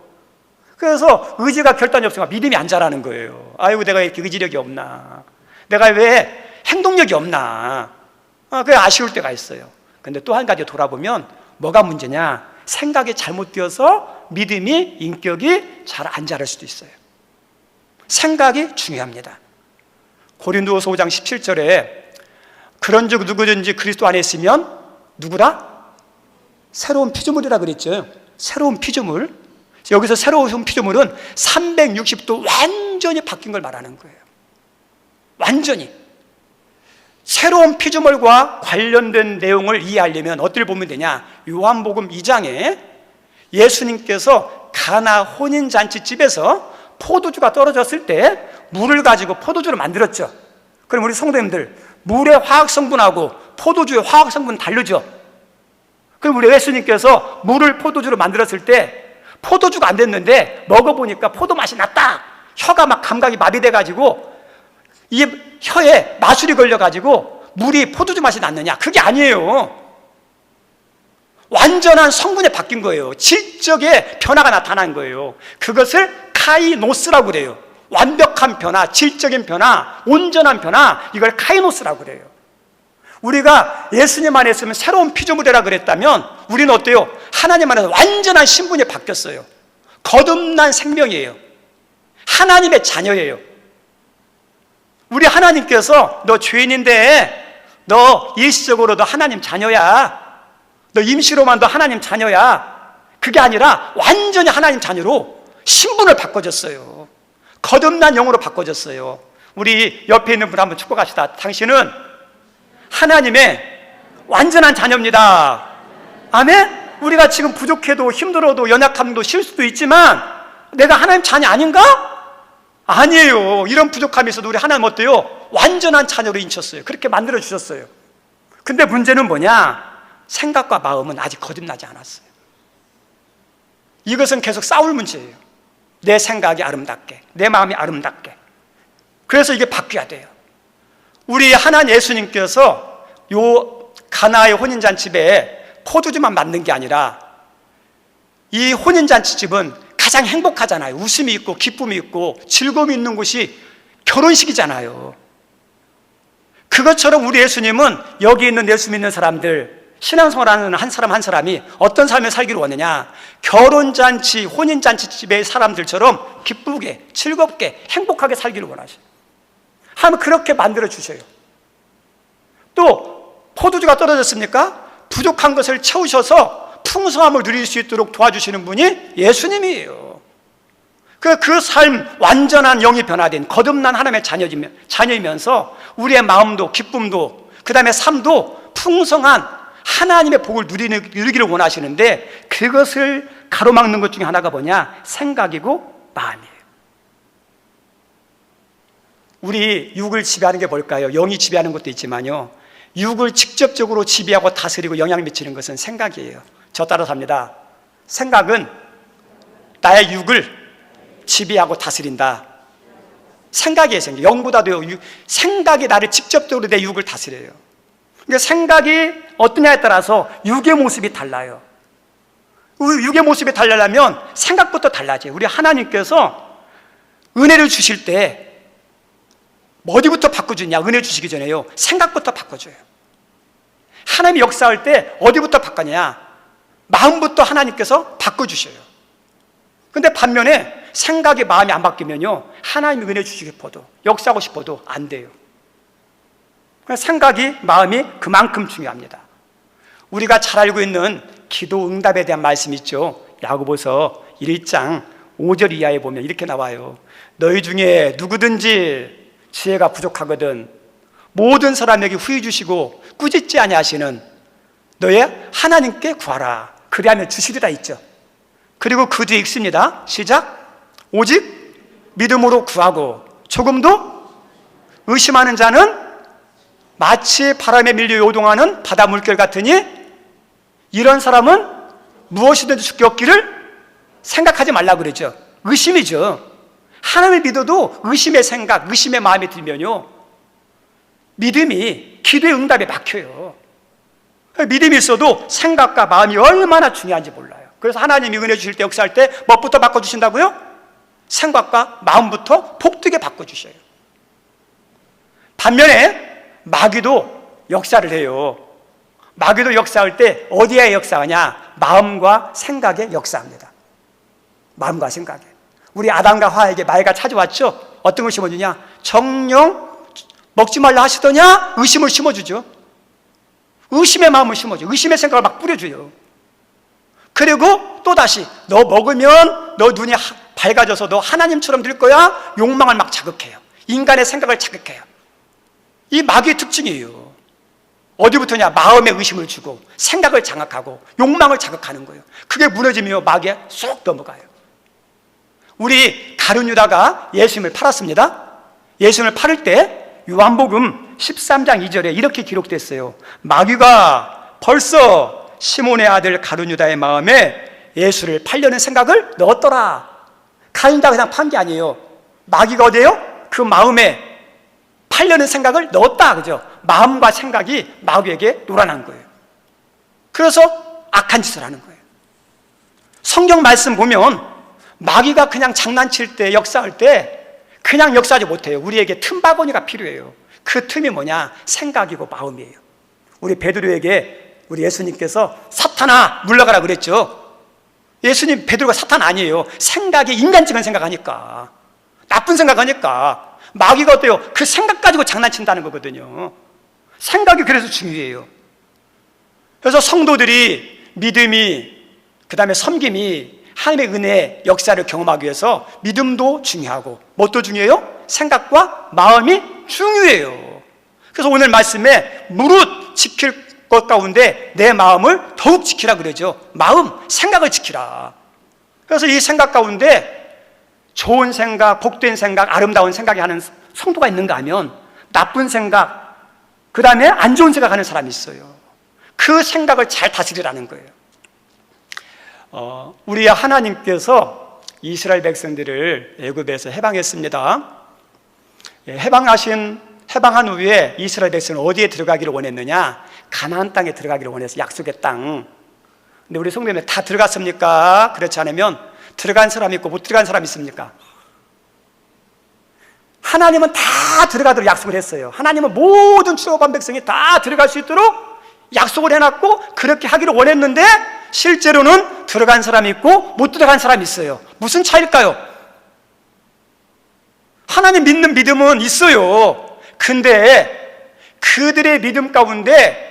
A: 그래서 의지가 결단이 없으니까 믿음이 안 자라는 거예요. 아이고, 내가 이렇게 의지력이 없나? 내가 왜 행동력이 없나? 그게 아쉬울 때가 있어요.
D: 근데 또 한 가지 돌아보면 뭐가 문제냐? 생각이 잘못되어서 믿음이, 인격이 잘 안 자랄 수도 있어요. 생각이 중요합니다. 고린도후서 5장 17절에 그런즉 누구든지 그리스도 안에 있으면 누구라? 새로운 피조물이라 그랬죠. 새로운 피조물. 여기서 새로운 피조물은 360도 완전히 바뀐 걸 말하는 거예요. 완전히. 새로운 피조물과 관련된 내용을 이해하려면 어디를 보면 되냐? 요한복음 2장에 예수님께서 가나 혼인잔치집에서 포도주가 떨어졌을 때 물을 가지고 포도주를 만들었죠. 그럼 우리 성도님들, 물의 화학성분하고 포도주의 화학성분은 다르죠. 그럼 우리 예수님께서 물을 포도주로 만들었을 때 포도주가 안 됐는데 먹어보니까 포도 맛이 났다. 혀가 막 감각이 마비돼가지고 이 혀에 마술이 걸려가지고 물이 포도주 맛이 났느냐? 그게 아니에요. 완전한 성분에 바뀐 거예요. 질적의 변화가 나타난 거예요. 그것을 카이노스라고 그래요. 완벽한 변화, 질적인 변화, 온전한 변화, 이걸 카이노스라고 그래요. 우리가 예수님 안에 있으면 새로운 피조물이라 그랬다면 우리는 어때요? 하나님 안에서 완전한 신분이 바뀌었어요. 거듭난 생명이에요. 하나님의 자녀예요. 우리 하나님께서 너 죄인인데 너 일시적으로도 하나님 자녀야. 너 임시로만도 하나님 자녀야. 그게 아니라 완전히 하나님 자녀로 신분을 바꿔줬어요. 거듭난 영으로 바꿔줬어요. 우리 옆에 있는 분 한번 축복합시다. 당신은 하나님의 완전한 자녀입니다. 아멘? 우리가 지금 부족해도 힘들어도 연약함도 실수도 있지만 내가 하나님 자녀 아닌가? 아니에요. 이런 부족함이 있어도 우리 하나님 어때요? 완전한 자녀로 인쳤어요. 그렇게 만들어주셨어요. 근데 문제는 뭐냐? 생각과 마음은 아직 거듭나지 않았어요. 이것은 계속 싸울 문제예요. 내 생각이 아름답게, 내 마음이 아름답게. 그래서 이게 바뀌어야 돼요. 우리 하나님 예수님께서 요 가나의 혼인잔치집에 포도주만 만든 게 아니라 이 혼인잔치집은 가장 행복하잖아요. 웃음이 있고 기쁨이 있고 즐거움이 있는 곳이 결혼식이잖아요. 그것처럼 우리 예수님은 여기 있는 예수 믿는 사람들, 신앙생활하는 한 사람 한 사람이 어떤 삶을 살기를 원하냐? 결혼잔치, 혼인잔치집의 사람들처럼 기쁘게, 즐겁게, 행복하게 살기를 원하셔요. 하나님은 그렇게 만들어 주셔요. 또 포도주가 떨어졌습니까? 부족한 것을 채우셔서 풍성함을 누릴 수 있도록 도와주시는 분이 예수님이에요. 그 삶, 완전한 영이 변화된 거듭난 하나님의 자녀이면서 우리의 마음도 기쁨도 그 다음에 삶도 풍성한 하나님의 복을 누리기를 원하시는데 그것을 가로막는 것 중에 하나가 뭐냐? 생각이고 마음이에요. 우리 육을 지배하는 게 뭘까요? 영이 지배하는 것도 있지만요, 육을 직접적으로 지배하고 다스리고 영향을 미치는 것은 생각이에요. 저 따라서 합니다. 생각은 나의 육을 지배하고 다스린다. 생각이에요. 생각. 영보다도 생각이 나를 직접적으로 내 육을 다스려요. 그러니까 생각이 어떠냐에 따라서 육의 모습이 달라요. 육의 모습이 달라려면 생각부터 달라져요. 우리 하나님께서 은혜를 주실 때 어디부터 바꿔주냐? 은혜 주시기 전에요, 생각부터 바꿔줘요. 하나님이 역사할 때 어디부터 바꾸냐? 마음부터 하나님께서 바꿔주셔요. 근데 반면에 생각이 마음이 안 바뀌면요, 하나님이 은혜 주시고 싶어도 역사하고 싶어도 안 돼요. 생각이 마음이 그만큼 중요합니다. 우리가 잘 알고 있는 기도 응답에 대한 말씀이 있죠. 야고보서 1장 5절 이하에 보면 이렇게 나와요. 너희 중에 누구든지 지혜가 부족하거든 모든 사람에게 후히 주시고 꾸짖지 아니하시는 너의 하나님께 구하라. 그리하면 주시리라 있죠. 그리고 그 뒤에 읽습니다. 시작. 오직 믿음으로 구하고 조금도 의심하는 자는 마치 바람에 밀려 요동하는 바다 물결 같으니 이런 사람은 무엇이든지 죽게 없기를 생각하지 말라 그러죠. 의심이죠. 하나님을 믿어도 의심의 생각, 의심의 마음이 들면요, 믿음이 기도의 응답에 막혀요. 믿음이 있어도 생각과 마음이 얼마나 중요한지 몰라요. 그래서 하나님이 은혜 주실 때, 역사할 때 무엇부터 바꿔주신다고요? 생각과 마음부터 복되게 바꿔주셔요. 반면에 마귀도 역사를 해요. 마귀도 역사할 때 어디에 역사하냐? 마음과 생각에 역사합니다. 마음과 생각에. 우리 아담과 하와에게 마귀가 찾아왔죠? 어떤 걸 심어주냐? 정령 먹지 말라 하시더냐? 의심을 심어주죠. 의심의 마음을 심어줘. 의심의 생각을 막 뿌려줘요. 그리고 또다시 너 먹으면 너 눈이 밝아져서 너 하나님처럼 될 거야. 욕망을 막 자극해요. 인간의 생각을 자극해요. 이 마귀의 특징이에요. 어디부터냐? 마음에 의심을 주고 생각을 장악하고 욕망을 자극하는 거예요. 그게 무너지면 마귀에 쏙 넘어가요. 우리 가룟 유다가 예수님을 팔았습니다. 예수님을 팔을 때 요한복음 13장 2절에 이렇게 기록됐어요. 마귀가 벌써 시몬의 아들 가룟 유다의 마음에 예수를 팔려는 생각을 넣었더라. 가룟 유다가 그냥 판 게 아니에요. 마귀가 어디에요? 그 마음에 팔려는 생각을 넣었다. 그죠? 마음과 생각이 마귀에게 놀아난 거예요. 그래서 악한 짓을 하는 거예요. 성경 말씀 보면 마귀가 그냥 장난칠 때, 역사할 때 그냥 역사하지 못해요. 우리에게 틈바구니가 필요해요. 그 틈이 뭐냐? 생각이고 마음이에요. 우리 베드로에게 우리 예수님께서 사탄아 물러가라 그랬죠. 예수님 베드로가 사탄 아니에요. 생각이 인간적인 생각하니까, 나쁜 생각하니까. 마귀가 어때요? 그 생각 가지고 장난친다는 거거든요. 생각이 그래서 중요해요. 그래서 성도들이 믿음이, 그 다음에 섬김이 하나님의 은혜 역사를 경험하기 위해서 믿음도 중요하고 무엇도 중요해요? 생각과 마음이 중요해요. 그래서 오늘 말씀에 무릇 지킬 것 가운데 내 마음을 더욱 지키라 그러죠. 마음, 생각을 지키라. 그래서 이 생각 가운데 좋은 생각, 복된 생각, 아름다운 생각이 하는 성도가 있는가 하면 나쁜 생각, 그 다음에 안 좋은 생각하는 사람이 있어요. 그 생각을 잘 다스리라는 거예요. 우리 하나님께서 이스라엘 백성들을 애굽에서 해방했습니다. 해방한 후에 이스라엘 백성은 어디에 들어가기를 원했느냐? 가나안 땅에 들어가기를 원해서 약속의 땅. 근데 우리 성도님들 다 들어갔습니까? 그렇지 않으면 들어간 사람이 있고 못 들어간 사람이 있습니까? 하나님은 다 들어가도록 약속을 했어요. 하나님은 모든 출애굽한 백성이 다 들어갈 수 있도록 약속을 해놨고 그렇게 하기를 원했는데 실제로는 들어간 사람이 있고 못 들어간 사람이 있어요. 무슨 차이일까요? 하나님 믿는 믿음은 있어요. 근데 그들의 믿음 가운데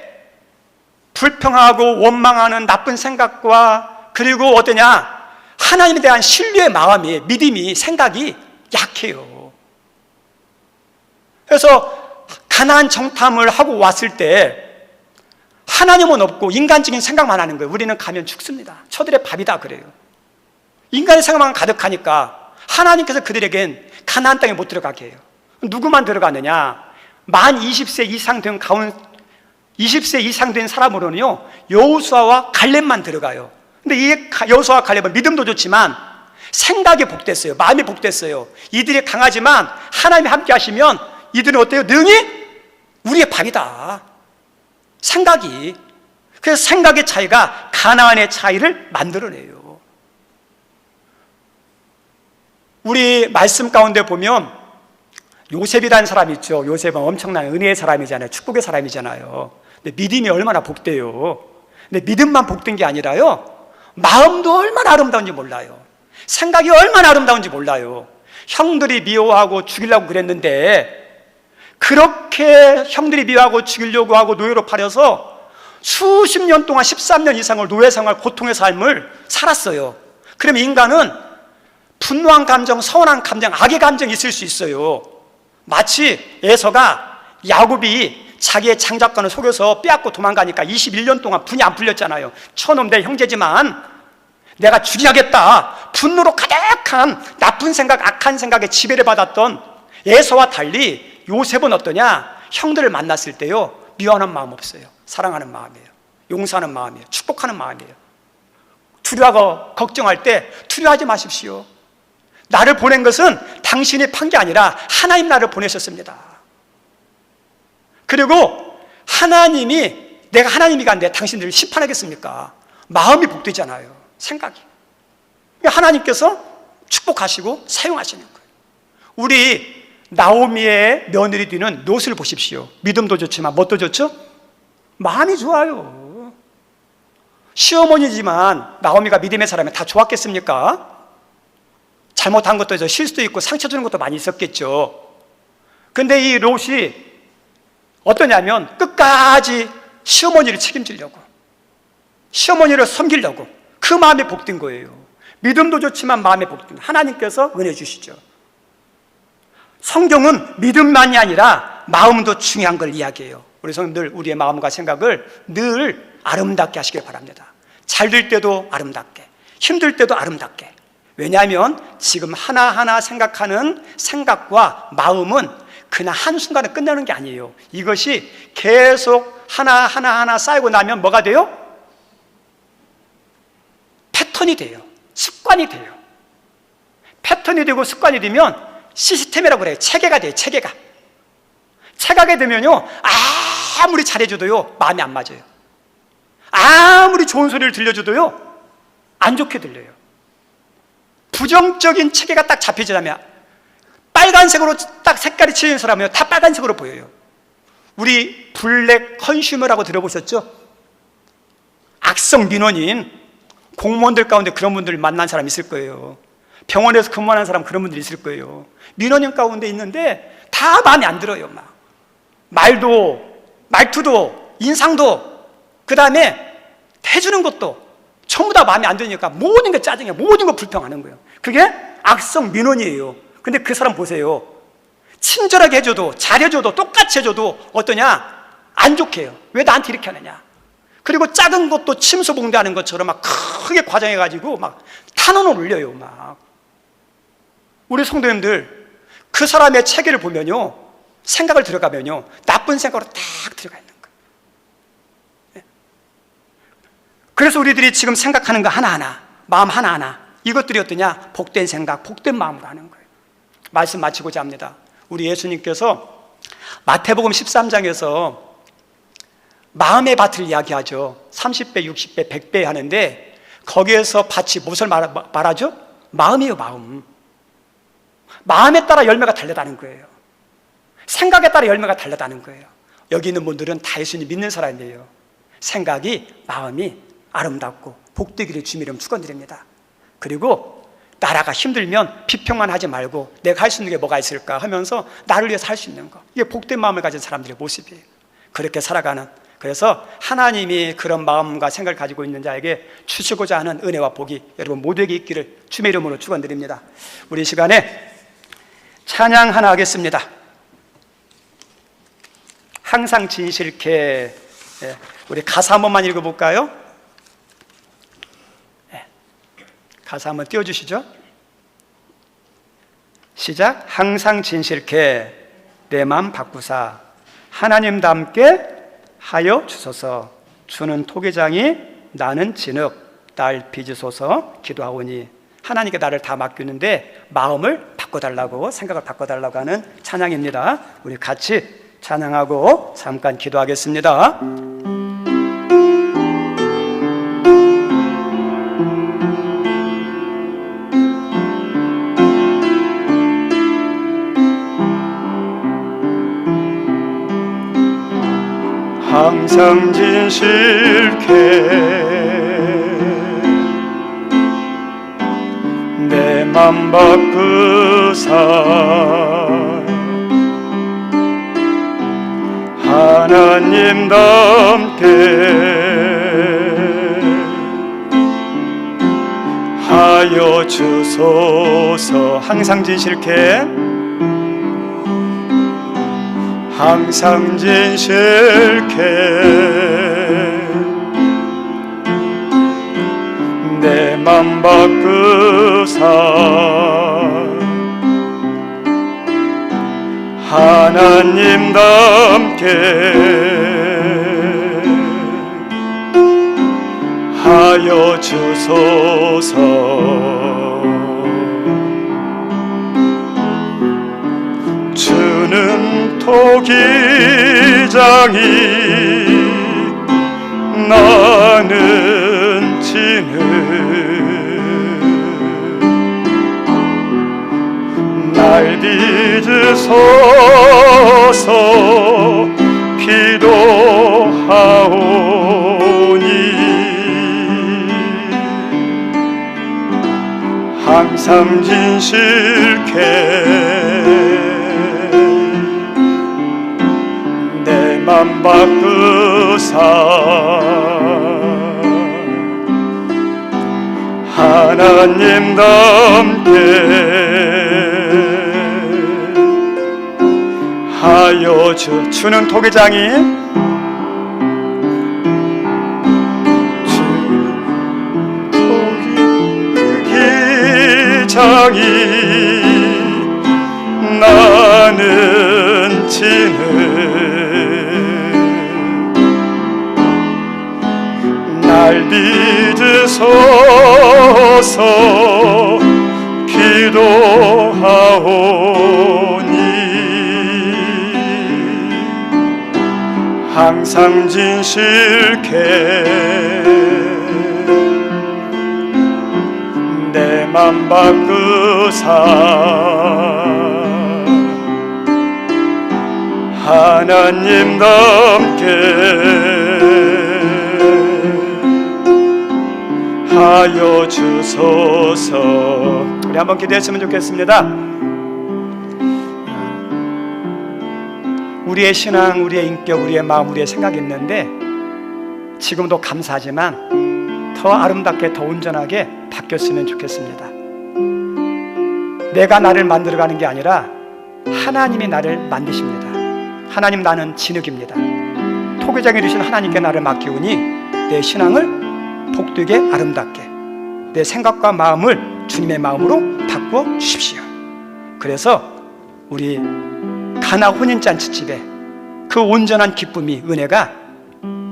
D: 불평하고 원망하는 나쁜 생각과 그리고 어떠냐? 하나님에 대한 신뢰의 마음이, 믿음이, 생각이 약해요. 그래서 가나안 정탐을 하고 왔을 때 하나님은 없고 인간적인 생각만 하는 거예요. 우리는 가면 죽습니다. 저들의 밥이다 그래요. 인간의 생각만 가득하니까 하나님께서 그들에겐 가나안 땅에 못 들어가게 해요. 누구만 들어가느냐? 만 20세 이상 된 20세 이상 된 사람으로는요 여호수아와 갈렙만 들어가요. 근데 이 여호수아와 갈렙은 믿음도 좋지만 생각이 복됐어요. 마음이 복됐어요. 이들이 강하지만 하나님이 함께 하시면 이들은 어때요? 능히 우리의 밥이다. 생각이. 그래서 생각의 차이가 가나안의 차이를 만들어내요. 우리 말씀 가운데 보면 요셉이라는 사람이 있죠. 요셉은 엄청난 은혜의 사람이잖아요. 축복의 사람이잖아요. 근데 믿음이 얼마나 복돼요. 근데 믿음만 복된 게 아니라요 마음도 얼마나 아름다운지 몰라요. 생각이 얼마나 아름다운지 몰라요. 형들이 미워하고 죽이려고 그랬는데 그렇게 형들이 미워하고 죽이려고 하고 노예로 팔려서 수십 년 동안 13년 이상을 노예 생활, 고통의 삶을 살았어요. 그러면 인간은 분노한 감정, 서운한 감정, 악의 감정이 있을 수 있어요. 마치 에서가 야곱이 자기의 장작관을 속여서 빼앗고 도망가니까 21년 동안 분이 안 풀렸잖아요. 저놈 내 형제지만 내가 죽여야겠다. 분노로 가득한 나쁜 생각, 악한 생각에 지배를 받았던 에서와 달리 요셉은 어떠냐? 형들을 만났을 때요 미워하는 마음 없어요. 사랑하는 마음이에요. 용서하는 마음이에요. 축복하는 마음이에요. 두려워하고 걱정할 때 두려워하지 마십시오. 나를 보낸 것은 당신이 판 게 아니라 하나님 나를 보내셨습니다. 그리고 하나님이, 내가 하나님이 간데 당신들을 심판하겠습니까? 마음이 복되잖아요. 생각이. 하나님께서 축복하시고 사용하시는 거예요. 우리 나오미의 며느리 뒤는 롯을 보십시오. 믿음도 좋지만 뭣도 좋죠? 마음이 좋아요. 시어머니지만 나오미가 믿음의 사람이 다 좋았겠습니까? 잘못한 것도 있어, 실수도 있고 상처 주는 것도 많이 있었겠죠. 근데 이 롯이 어떠냐면 끝까지 시어머니를 책임지려고, 시어머니를 섬기려고 그 마음에 복된 거예요. 믿음도 좋지만 마음에 복된, 하나님께서 은혜 주시죠. 성경은 믿음만이 아니라 마음도 중요한 걸 이야기해요. 우리 성도들, 우리의 마음과 생각을 늘 아름답게 하시길 바랍니다. 잘 될 때도 아름답게, 힘들 때도 아름답게. 왜냐하면 지금 하나하나 생각하는 생각과 마음은 그냥 한순간에 끝나는 게 아니에요. 이것이 계속 하나하나 쌓이고 나면 뭐가 돼요? 패턴이 돼요. 습관이 돼요. 패턴이 되고 습관이 되면 시스템이라고 그래요. 체계가 돼요. 체계가. 체계가 되면요, 아무리 잘해줘도요 마음에 안 맞아요. 아무리 좋은 소리를 들려줘도요 안 좋게 들려요. 부정적인 체계가 딱 잡히자면 빨간색으로 딱 색깔이 칠해진 사람은요 다 빨간색으로 보여요. 우리 블랙 컨슈머라고 들어보셨죠? 악성 민원인 공무원들 가운데 그런 분들 만난 사람 있을 거예요. 병원에서 근무하는 사람 그런 분들 있을 거예요. 민원인 가운데 있는데 다 마음에 안 들어요. 막 말투도 인상도 그 다음에 해주는 것도 전부 다 마음에 안 드니까 모든 게 짜증이야. 모든 거 불평하는 거예요. 그게 악성 민원이에요. 근데 그 사람 보세요. 친절하게 해줘도 잘해줘도 똑같이 해줘도 어떠냐? 안 좋게 해요. 왜 나한테 이렇게 하느냐? 그리고 작은 것도 침소봉대하는 것처럼 막 크게 과장해가지고 막 탄원을 올려요. 막 우리 성도님들 그 사람의 체계를 보면요, 생각을 들어가면요 나쁜 생각으로 딱 들어가 있는 거예요. 그래서 우리들이 지금 생각하는 거 하나하나, 마음 하나하나, 이것들이 어떠냐? 복된 생각, 복된 마음으로 하는 거예요. 말씀 마치고자 합니다. 우리 예수님께서 마태복음 13장에서 마음의 밭을 이야기하죠. 30배, 60배, 100배 하는데 거기에서 밭이 무엇을 말하죠? 마음이에요. 마음. 마음에 따라 열매가 달려다는 거예요. 생각에 따라 열매가 달려다는 거예요. 여기 있는 분들은 다 예수님 믿는 사람이에요. 생각이, 마음이 아름답고 복되기를 주님 이름 축원드립니다. 그리고 나라가 힘들면 비평만 하지 말고 내가 할 수 있는 게 뭐가 있을까 하면서 나를 위해서 할 수 있는 거, 이게 복된 마음을 가진 사람들의 모습이에요. 그렇게 살아가는, 그래서 하나님이 그런 마음과 생각을 가지고 있는 자에게 주시고자 하는 은혜와 복이 여러분 모두에게 있기를 주님의 이름으로 축원드립니다. 우리 시간에 찬양 하나 하겠습니다. 항상 진실케. 우리 가사 한 번만 읽어볼까요? 가사 한번 띄워주시죠. 시작. 항상 진실케 내 맘 바꾸사 하나님답게 하여 주소서. 주는 토기장이 나는 진흙 날 빚으소서 기도하오니. 하나님께 나를 다 맡기는데 마음을 바꿔달라고, 생각을 바꿔달라고 하는 찬양입니다. 우리 같이 찬양하고 잠깐 기도하겠습니다. 항상 진실케 내 맘 바꾸사 하나님답게 하여 주소서. 항상 진실케 항상 진실케 내 맘 바꾸사 하나님답게 하여 주소서. 주는 토기장이 나는 진흙 날 빚으소서 기도하오니.
A: 항상 진실케 내 맘 바꾸사 하나님답게 하여 주는 토기장이 나는 지는 날 믿으소서 기도하오니 항상 진실케 내 맘 바꾸사 하나님답게 하여 주소서. 우리 한번 기도했으면 좋겠습니다. 우리의 신앙, 우리의 인격, 우리의 마음, 우리의 생각이 있는데 지금도 감사하지만 더 아름답게, 더 온전하게 바뀌었으면 좋겠습니다. 내가 나를 만들어가는 게 아니라 하나님이 나를 만드십니다. 하나님, 나는 진흙입니다. 토기장이 되신 하나님께 나를 맡기오니 내 신앙을 복되게 아름답게 내 생각과 마음을 주님의 마음으로 바꾸어 주십시오. 그래서 우리 가나 혼인잔치집에 그 온전한 기쁨이, 은혜가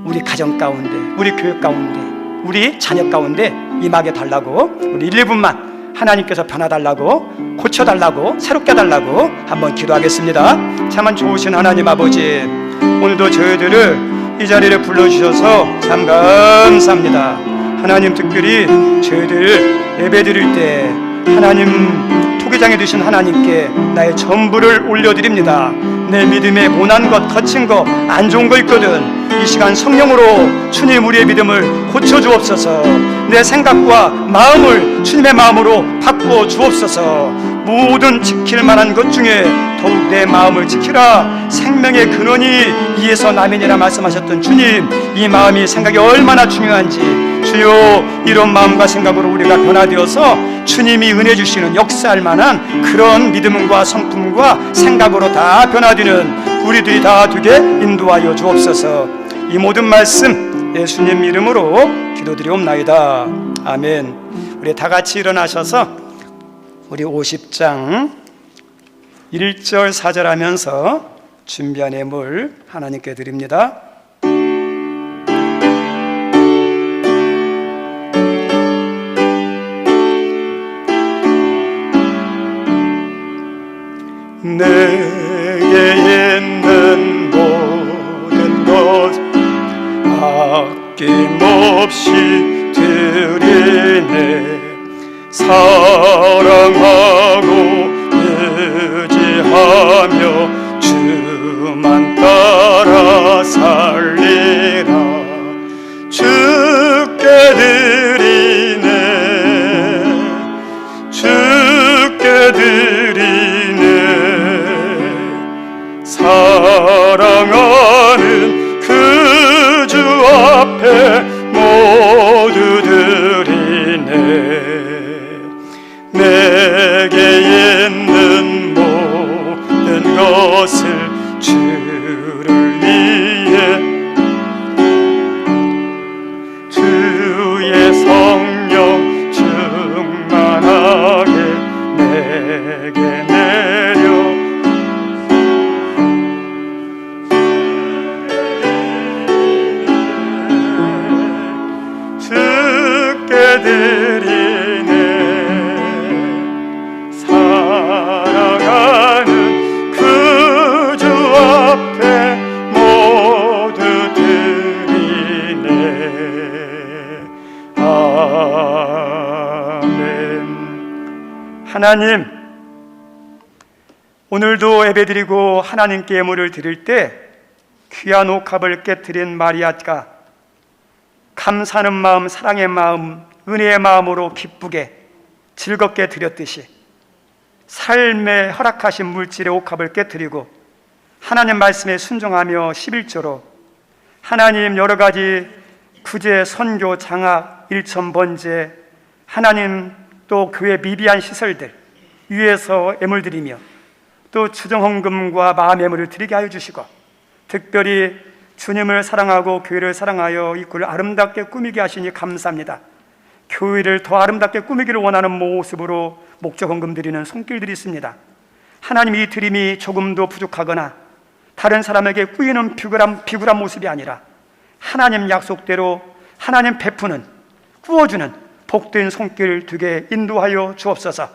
A: 우리 가정 가운데, 우리 교회 가운데, 우리 자녀 가운데 임하게 달라고 우리 1분만 하나님께서 변화달라고, 고쳐달라고, 새롭게 해달라고 한번 기도하겠습니다. 참 좋으신 하나님 아버지, 오늘도 저희들을 이 자리를 불러주셔서 참 감사합니다. 하나님, 특별히 저희들 예배드릴 때 하나님 토기장에 두신 하나님께 나의 전부를 올려드립니다. 내 믿음에 모난 것, 거친 것, 안 좋은 거 있거든. 이 시간 성령으로 주님 우리의 믿음을 고쳐주옵소서. 내 생각과 마음을 주님의 마음으로 바꾸어 주옵소서. 모든 지킬 만한 것 중에 더욱 내 마음을 지키라. 생명의 근원이 이에서 나면이라 말씀하셨던 주님, 이 마음이, 생각이 얼마나 중요한지 주여, 이런 마음과 생각으로 우리가 변화되어서 주님이 은혜 주시는 역사할 만한 그런 믿음과 성품과 생각으로 다 변화되는 우리들이 다 되게 인도하여 주옵소서. 이 모든 말씀 예수님 이름으로 기도드리옵나이다. 아멘. 우리 다 같이 일어나셔서 우리 50장 1절 4절 하면서 준비한 예물 하나님께 드립니다. 내게 있는 모든 것 아낌없이 드리네. 사랑하고 의지하며 주만 따라 살리라. 주께 드리네, 주께 드리네. 사랑하는 그 주 앞에 모두 드리네. 내게 있는 모든 것을 주를 위해 주의 성령 충만하게 내게 내려 주께 드리네. 사랑하는 그 주 앞에 모두 드리네. 아멘. 하나님, 오늘도 예배드리고 하나님께 예물을 드릴 때 귀한 옥합을 깨뜨린 마리아가 감사하는 마음, 사랑의 마음, 은혜의 마음으로 기쁘게 즐겁게 드렸듯이 삶에 허락하신 물질의 옥합을 깨뜨리고 하나님 말씀에 순종하며 11조로 하나님 여러 가지 구제, 선교, 장학, 일천 번제, 하나님 또 교회 미비한 시설들 위에서 애물 드리며 또 주정헌금과 마음 애물을 드리게 하여 주시고 특별히 주님을 사랑하고 교회를 사랑하여 이 꼴을 아름답게 꾸미게 하시니 감사합니다. 교회를 더 아름답게 꾸미기를 원하는 모습으로 목적 헌금 드리는 손길들이 있습니다. 하나님 이 드림이 조금도 부족하거나 다른 사람에게 꾸이는 비굴한 모습이 아니라 하나님 약속대로 하나님 베푸는 꾸어주는 복된 손길 되게 인도하여 주옵소서.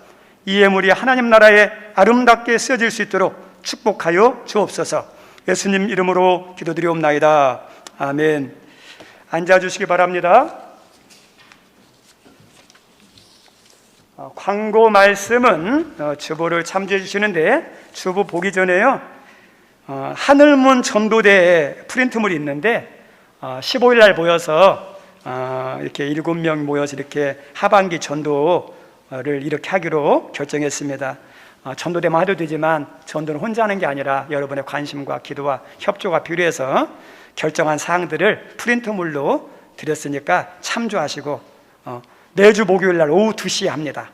A: 이 예물이 하나님 나라에 아름답게 쓰여질 수 있도록 축복하여 주옵소서. 예수님 이름으로 기도드리옵나이다. 아멘. 앉아주시기 바랍니다. 광고 말씀은 주보를 참조해 주시는데 주보 보기 전에요, 하늘문 전도대에 프린트물이 있는데 15일 날 모여서 이렇게 7명 모여서 이렇게 하반기 전도를 이렇게 하기로 결정했습니다. 전도대만 해도 되지만 전도는 혼자 하는 게 아니라 여러분의 관심과 기도와 협조가 필요해서 결정한 사항들을 프린트물로 드렸으니까 참조하시고 매주 목요일 날 오후 2시에 합니다.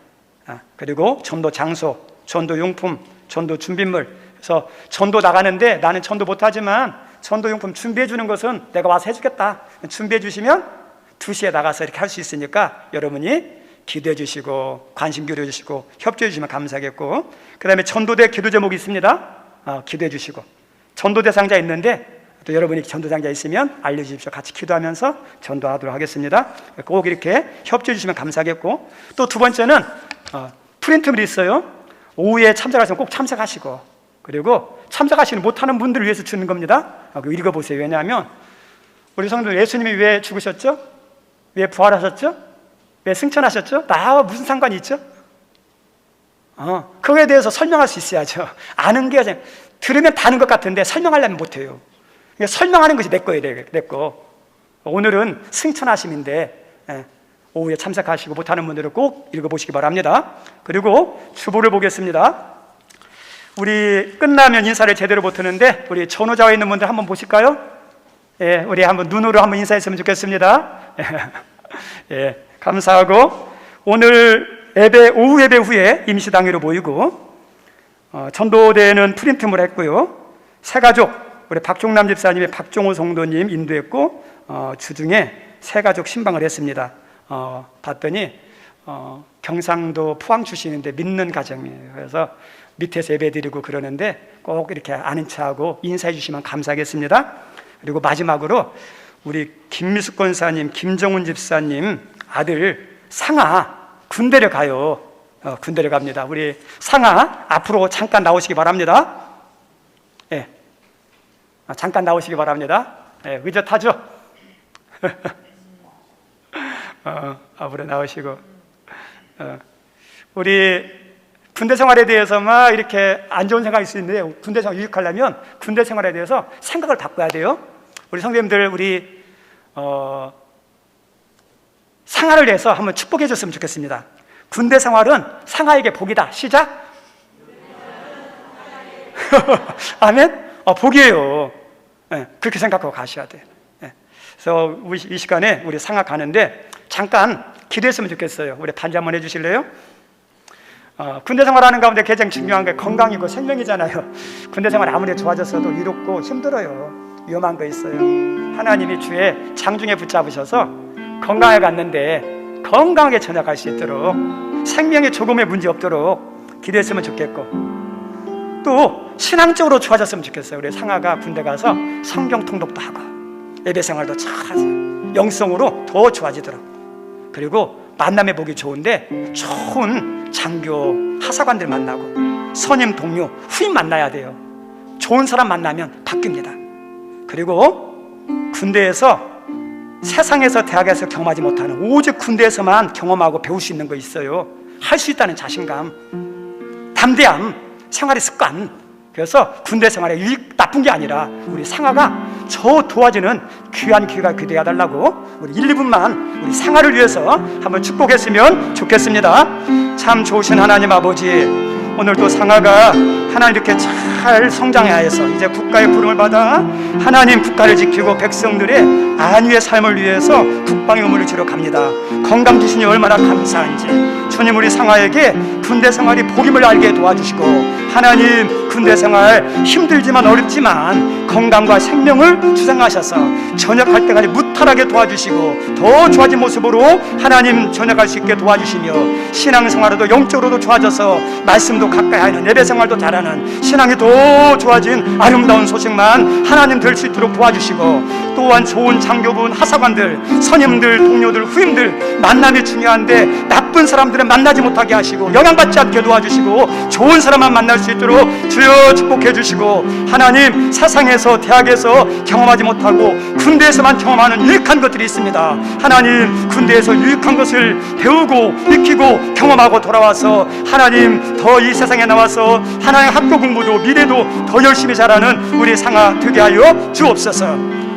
A: 그리고 전도 장소, 전도 용품, 전도 준비물. 그래서 전도 나가는데 나는 전도 못하지만 전도 용품 준비해 주는 것은 내가 와서 해주겠다. 준비해 주시면 2시에 나가서 이렇게 할 수 있으니까 여러분이 기도해 주시고 관심 기울여 주시고 협조해 주시면 감사하겠고, 그 다음에 전도대 기도 제목이 있습니다. 기도해 주시고, 전도대 상자 있는데 또 여러분이 전도 상자 있으면 알려주십시오. 같이 기도하면서 전도하도록 하겠습니다. 꼭 이렇게 협조해 주시면 감사하겠고, 또 두 번째는 프린트물이 있어요. 오후에 참석하시면 꼭 참석하시고, 그리고 참석하시는 못하는 분들을 위해서 주는 겁니다. 읽어보세요. 왜냐하면 우리 성도들 예수님이 왜 죽으셨죠? 왜 부활하셨죠? 왜 승천하셨죠? 나와 무슨 상관이 있죠? 그거에 대해서 설명할 수 있어야죠. 아는 게 그냥 들으면 다 아는 것 같은데 설명하려면 못해요. 그러니까 설명하는 것이 내 거예요. 내 거. 오늘은 승천하심인데 오후에 참석하시고 못하는 분들은 꼭 읽어보시기 바랍니다. 그리고 주보를 보겠습니다. 우리 끝나면 인사를 제대로 못하는데 우리 전호자에 있는 분들 한번 보실까요? 예, 우리 한번 눈으로 한번 인사했으면 좋겠습니다. 예, 감사하고 오늘 예배, 오후 예배 후에 임시당회로 모이고 전도대회는 프린트물 했고요. 새가족 우리 박종남 집사님의 박종호 성도님 인도했고 주중에 새가족 신방을 했습니다. 봤더니 경상도 포항 출신인데 믿는 가정이에요. 그래서 밑에서 예배드리고 그러는데 꼭 이렇게 아는 척하고 인사해 주시면 감사하겠습니다. 그리고 마지막으로 우리 김미숙 권사님, 김정훈 집사님 아들 상아 군대를 가요. 군대를 갑니다. 우리 상아 앞으로 잠깐 나오시기 바랍니다. 예, 잠깐 나오시기 바랍니다. 예, 의젓하죠? 앞으로 나오시고 우리 군대 생활에 대해서 막 이렇게 안 좋은 생각이 있을 수 있는데 군대 생활 유익하려면 군대 생활에 대해서 생각을 바꿔야 돼요. 우리 성도님들 우리 상하를 위해서 한번 축복해 줬으면 좋겠습니다. 군대 생활은 상하에게 복이다. 시작. 아멘. 복이에요. 네, 그렇게 생각하고 가셔야 돼요. 네. 그래서 이 시간에 우리 상하 가는데 잠깐 기도했으면 좋겠어요. 우리 반주 한번 해주실래요? 군대 생활하는 가운데 가장 중요한 게 건강이고 생명이잖아요. 군대 생활 아무리 좋아졌어도 이롭고 힘들어요. 위험한 거 있어요. 하나님이 주의 장중에 붙잡으셔서 건강에 갔는데 건강하게 전역할 수 있도록 생명에 조금의 문제 없도록 기도했으면 좋겠고, 또 신앙적으로 좋아졌으면 좋겠어요. 우리 상아가 군대 가서 성경 통독도 하고 예배 생활도 잘 영성으로 더 좋아지도록, 그리고 만남의 복이 좋은데 좋은 장교 하사관들 만나고 선임 동료 후임 만나야 돼요. 좋은 사람 만나면 바뀝니다. 그리고 군대에서 세상에서 대학에서 경험하지 못하는 오직 군대에서만 경험하고 배울 수 있는 거 있어요. 할 수 있다는 자신감, 담대함, 생활의 습관. 그래서 군대 생활에 나쁜 게 아니라 우리 상아가
D: 저 도와주는 귀한 기회가 되어 달라고 우리 1, 2분만 우리 상하를 위해서 한번 축복했으면 좋겠습니다. 참 좋으신 하나님 아버지, 오늘도 상하가 하나님 이렇게 잘 성장하여서 이제 국가의 부름을 받아 하나님 국가를 지키고 백성들의 안위의 삶을 위해서 국방의 의무를 지러 갑니다. 건강 주시니 얼마나 감사한지 주님, 우리 상하에게 군대 생활이 복임을 알게 도와주시고 하나님 군대 생활 힘들지만 어렵지만 건강과 생명을 주장하셔서 전역할 때까지 무탈하게 도와주시고 더 좋아진 모습으로 하나님 전역할 수 있게 도와주시며 신앙생활도 영적으로도 좋아져서 말씀도 가까이 하는 예배생활도 잘하는 신앙이 더 좋아진 아름다운 소식만 하나님 될 수 있도록 도와주시고 또한 좋은 장교분, 하사관들, 선임들, 동료들, 후임들 만남이 중요한데 나쁜 사람들은 만나지 못하게 하시고 영향받지 않게 도와주시고 좋은 사람만 만날 수 있도록 주여 축복해 주시고 하나님, 세상에서 대학에서 경험하지 못하고 군대에서만 경험하는 유익한 것들이 있습니다. 하나님, 군대에서 유익한 것을 배우고 익히고 경험하고 돌아와서 하나님 더 이 세상에 나와서 하나님 학교 공부도 미래도 더 열심히 잘하는 우리 상하 되게 하여 주옵소서.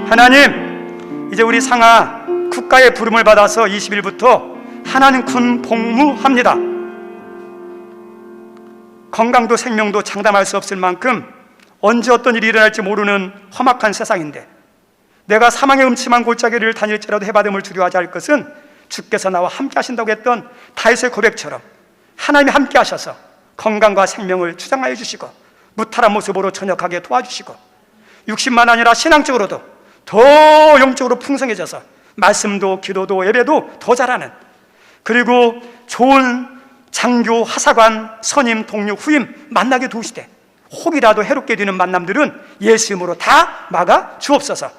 D: 하나님, 이제 우리 상하 국가의 부름을 받아서 20일부터 하나님 군 복무합니다. 건강도 생명도 장담할 수 없을 만큼 언제 어떤 일이 일어날지 모르는 험악한 세상인데 내가 사망의 음침한 골짜기를 다닐지라도 해받음을 두려워하지 않을 것은 주께서 나와 함께 하신다고 했던 다윗의 고백처럼 하나님이 함께 하셔서 건강과 생명을 주장하여 주시고 무탈한 모습으로 전역하게 도와주시고 육신만 아니라 신앙적으로도 더 영적으로 풍성해져서 말씀도 기도도 예배도 더 잘하는, 그리고 좋은 장교, 하사관, 선임, 동료, 후임 만나게 도우시되 혹이라도 해롭게 되는 만남들은 예수 이름으로 다 막아 주옵소서.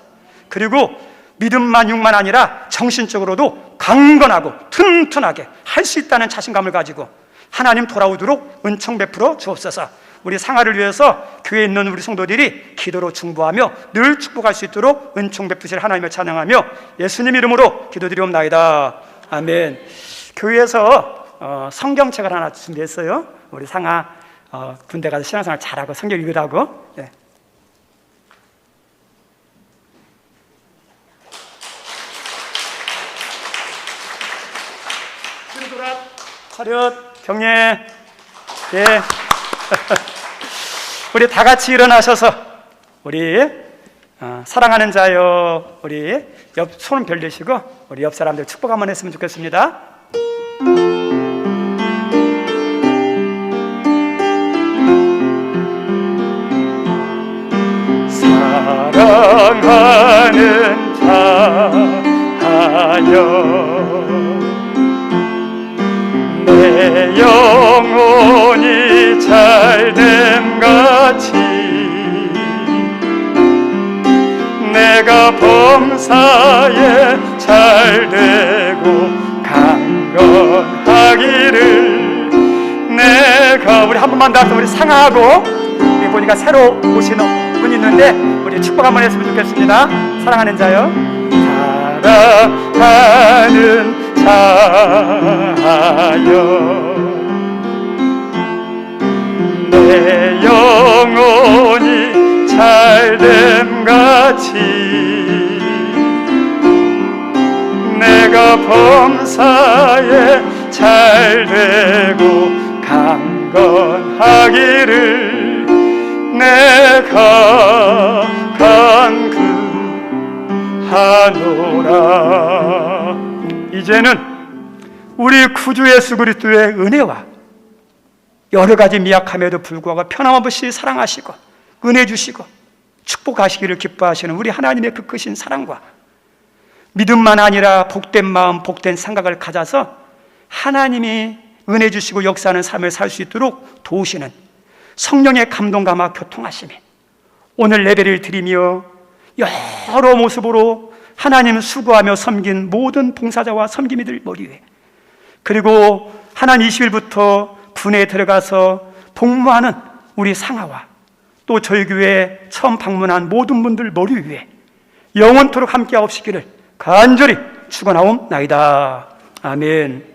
D: 그리고 믿음만 육만 아니라 정신적으로도 강건하고 튼튼하게 할 수 있다는 자신감을 가지고 하나님 돌아오도록 은총 베풀어 주옵소서. 우리 상하를 위해서 교회에 있는 우리 성도들이 기도로 중보하며 늘 축복할 수 있도록 은총 베푸실 하나님을 찬양하며 예수님 이름으로 기도드리옵나이다. 아멘. 교회에서 성경책을 하나 준비했어요. 우리 상하 군대 가서 신앙생활 잘하고 성경 읽으라고. 네. 차렷, 경례. 예. 우리 다 같이 일어나셔서 우리 사랑하는 자여, 우리 손은 별리시고 우리 옆 사람들 축복 한번 했으면 좋겠습니다. 사랑하는 자여, 내 영혼이 잘됨같이 내가 범사에 잘되고 강건하기를 내가, 우리 한 번만 더 합시다. 우리 상하하고 여기 보니까 새로 오신 분이 있는데 우리 축복 한번 했으면 좋겠습니다. 사랑하는 자요, 사랑하는 자여, 내 영혼이 잘됨같이 내가 범사에 잘되고 강건하기를 내가 간구하노라. 이제는 우리 구주 예수 그리스도의 은혜와 여러 가지 미약함에도 불구하고 편함없이 사랑하시고 은혜 주시고 축복하시기를 기뻐하시는 우리 하나님의 그 크신 사랑과 믿음만 아니라 복된 마음, 복된 생각을 가져서 하나님이 은혜 주시고 역사하는 삶을 살 수 있도록 도우시는 성령의 감동과 막 교통하심이 오늘 예배를 드리며 여러 모습으로 하나님 수고하며 섬긴 모든 봉사자와 섬김이들 머리 위에, 그리고 하나님 20일부터 군에 들어가서 복무하는 우리 상하와 또 저희 교회에 처음 방문한 모든 분들 머리 위에 영원토록 함께 하옵시기를 간절히 축원하옵나이다. 아멘.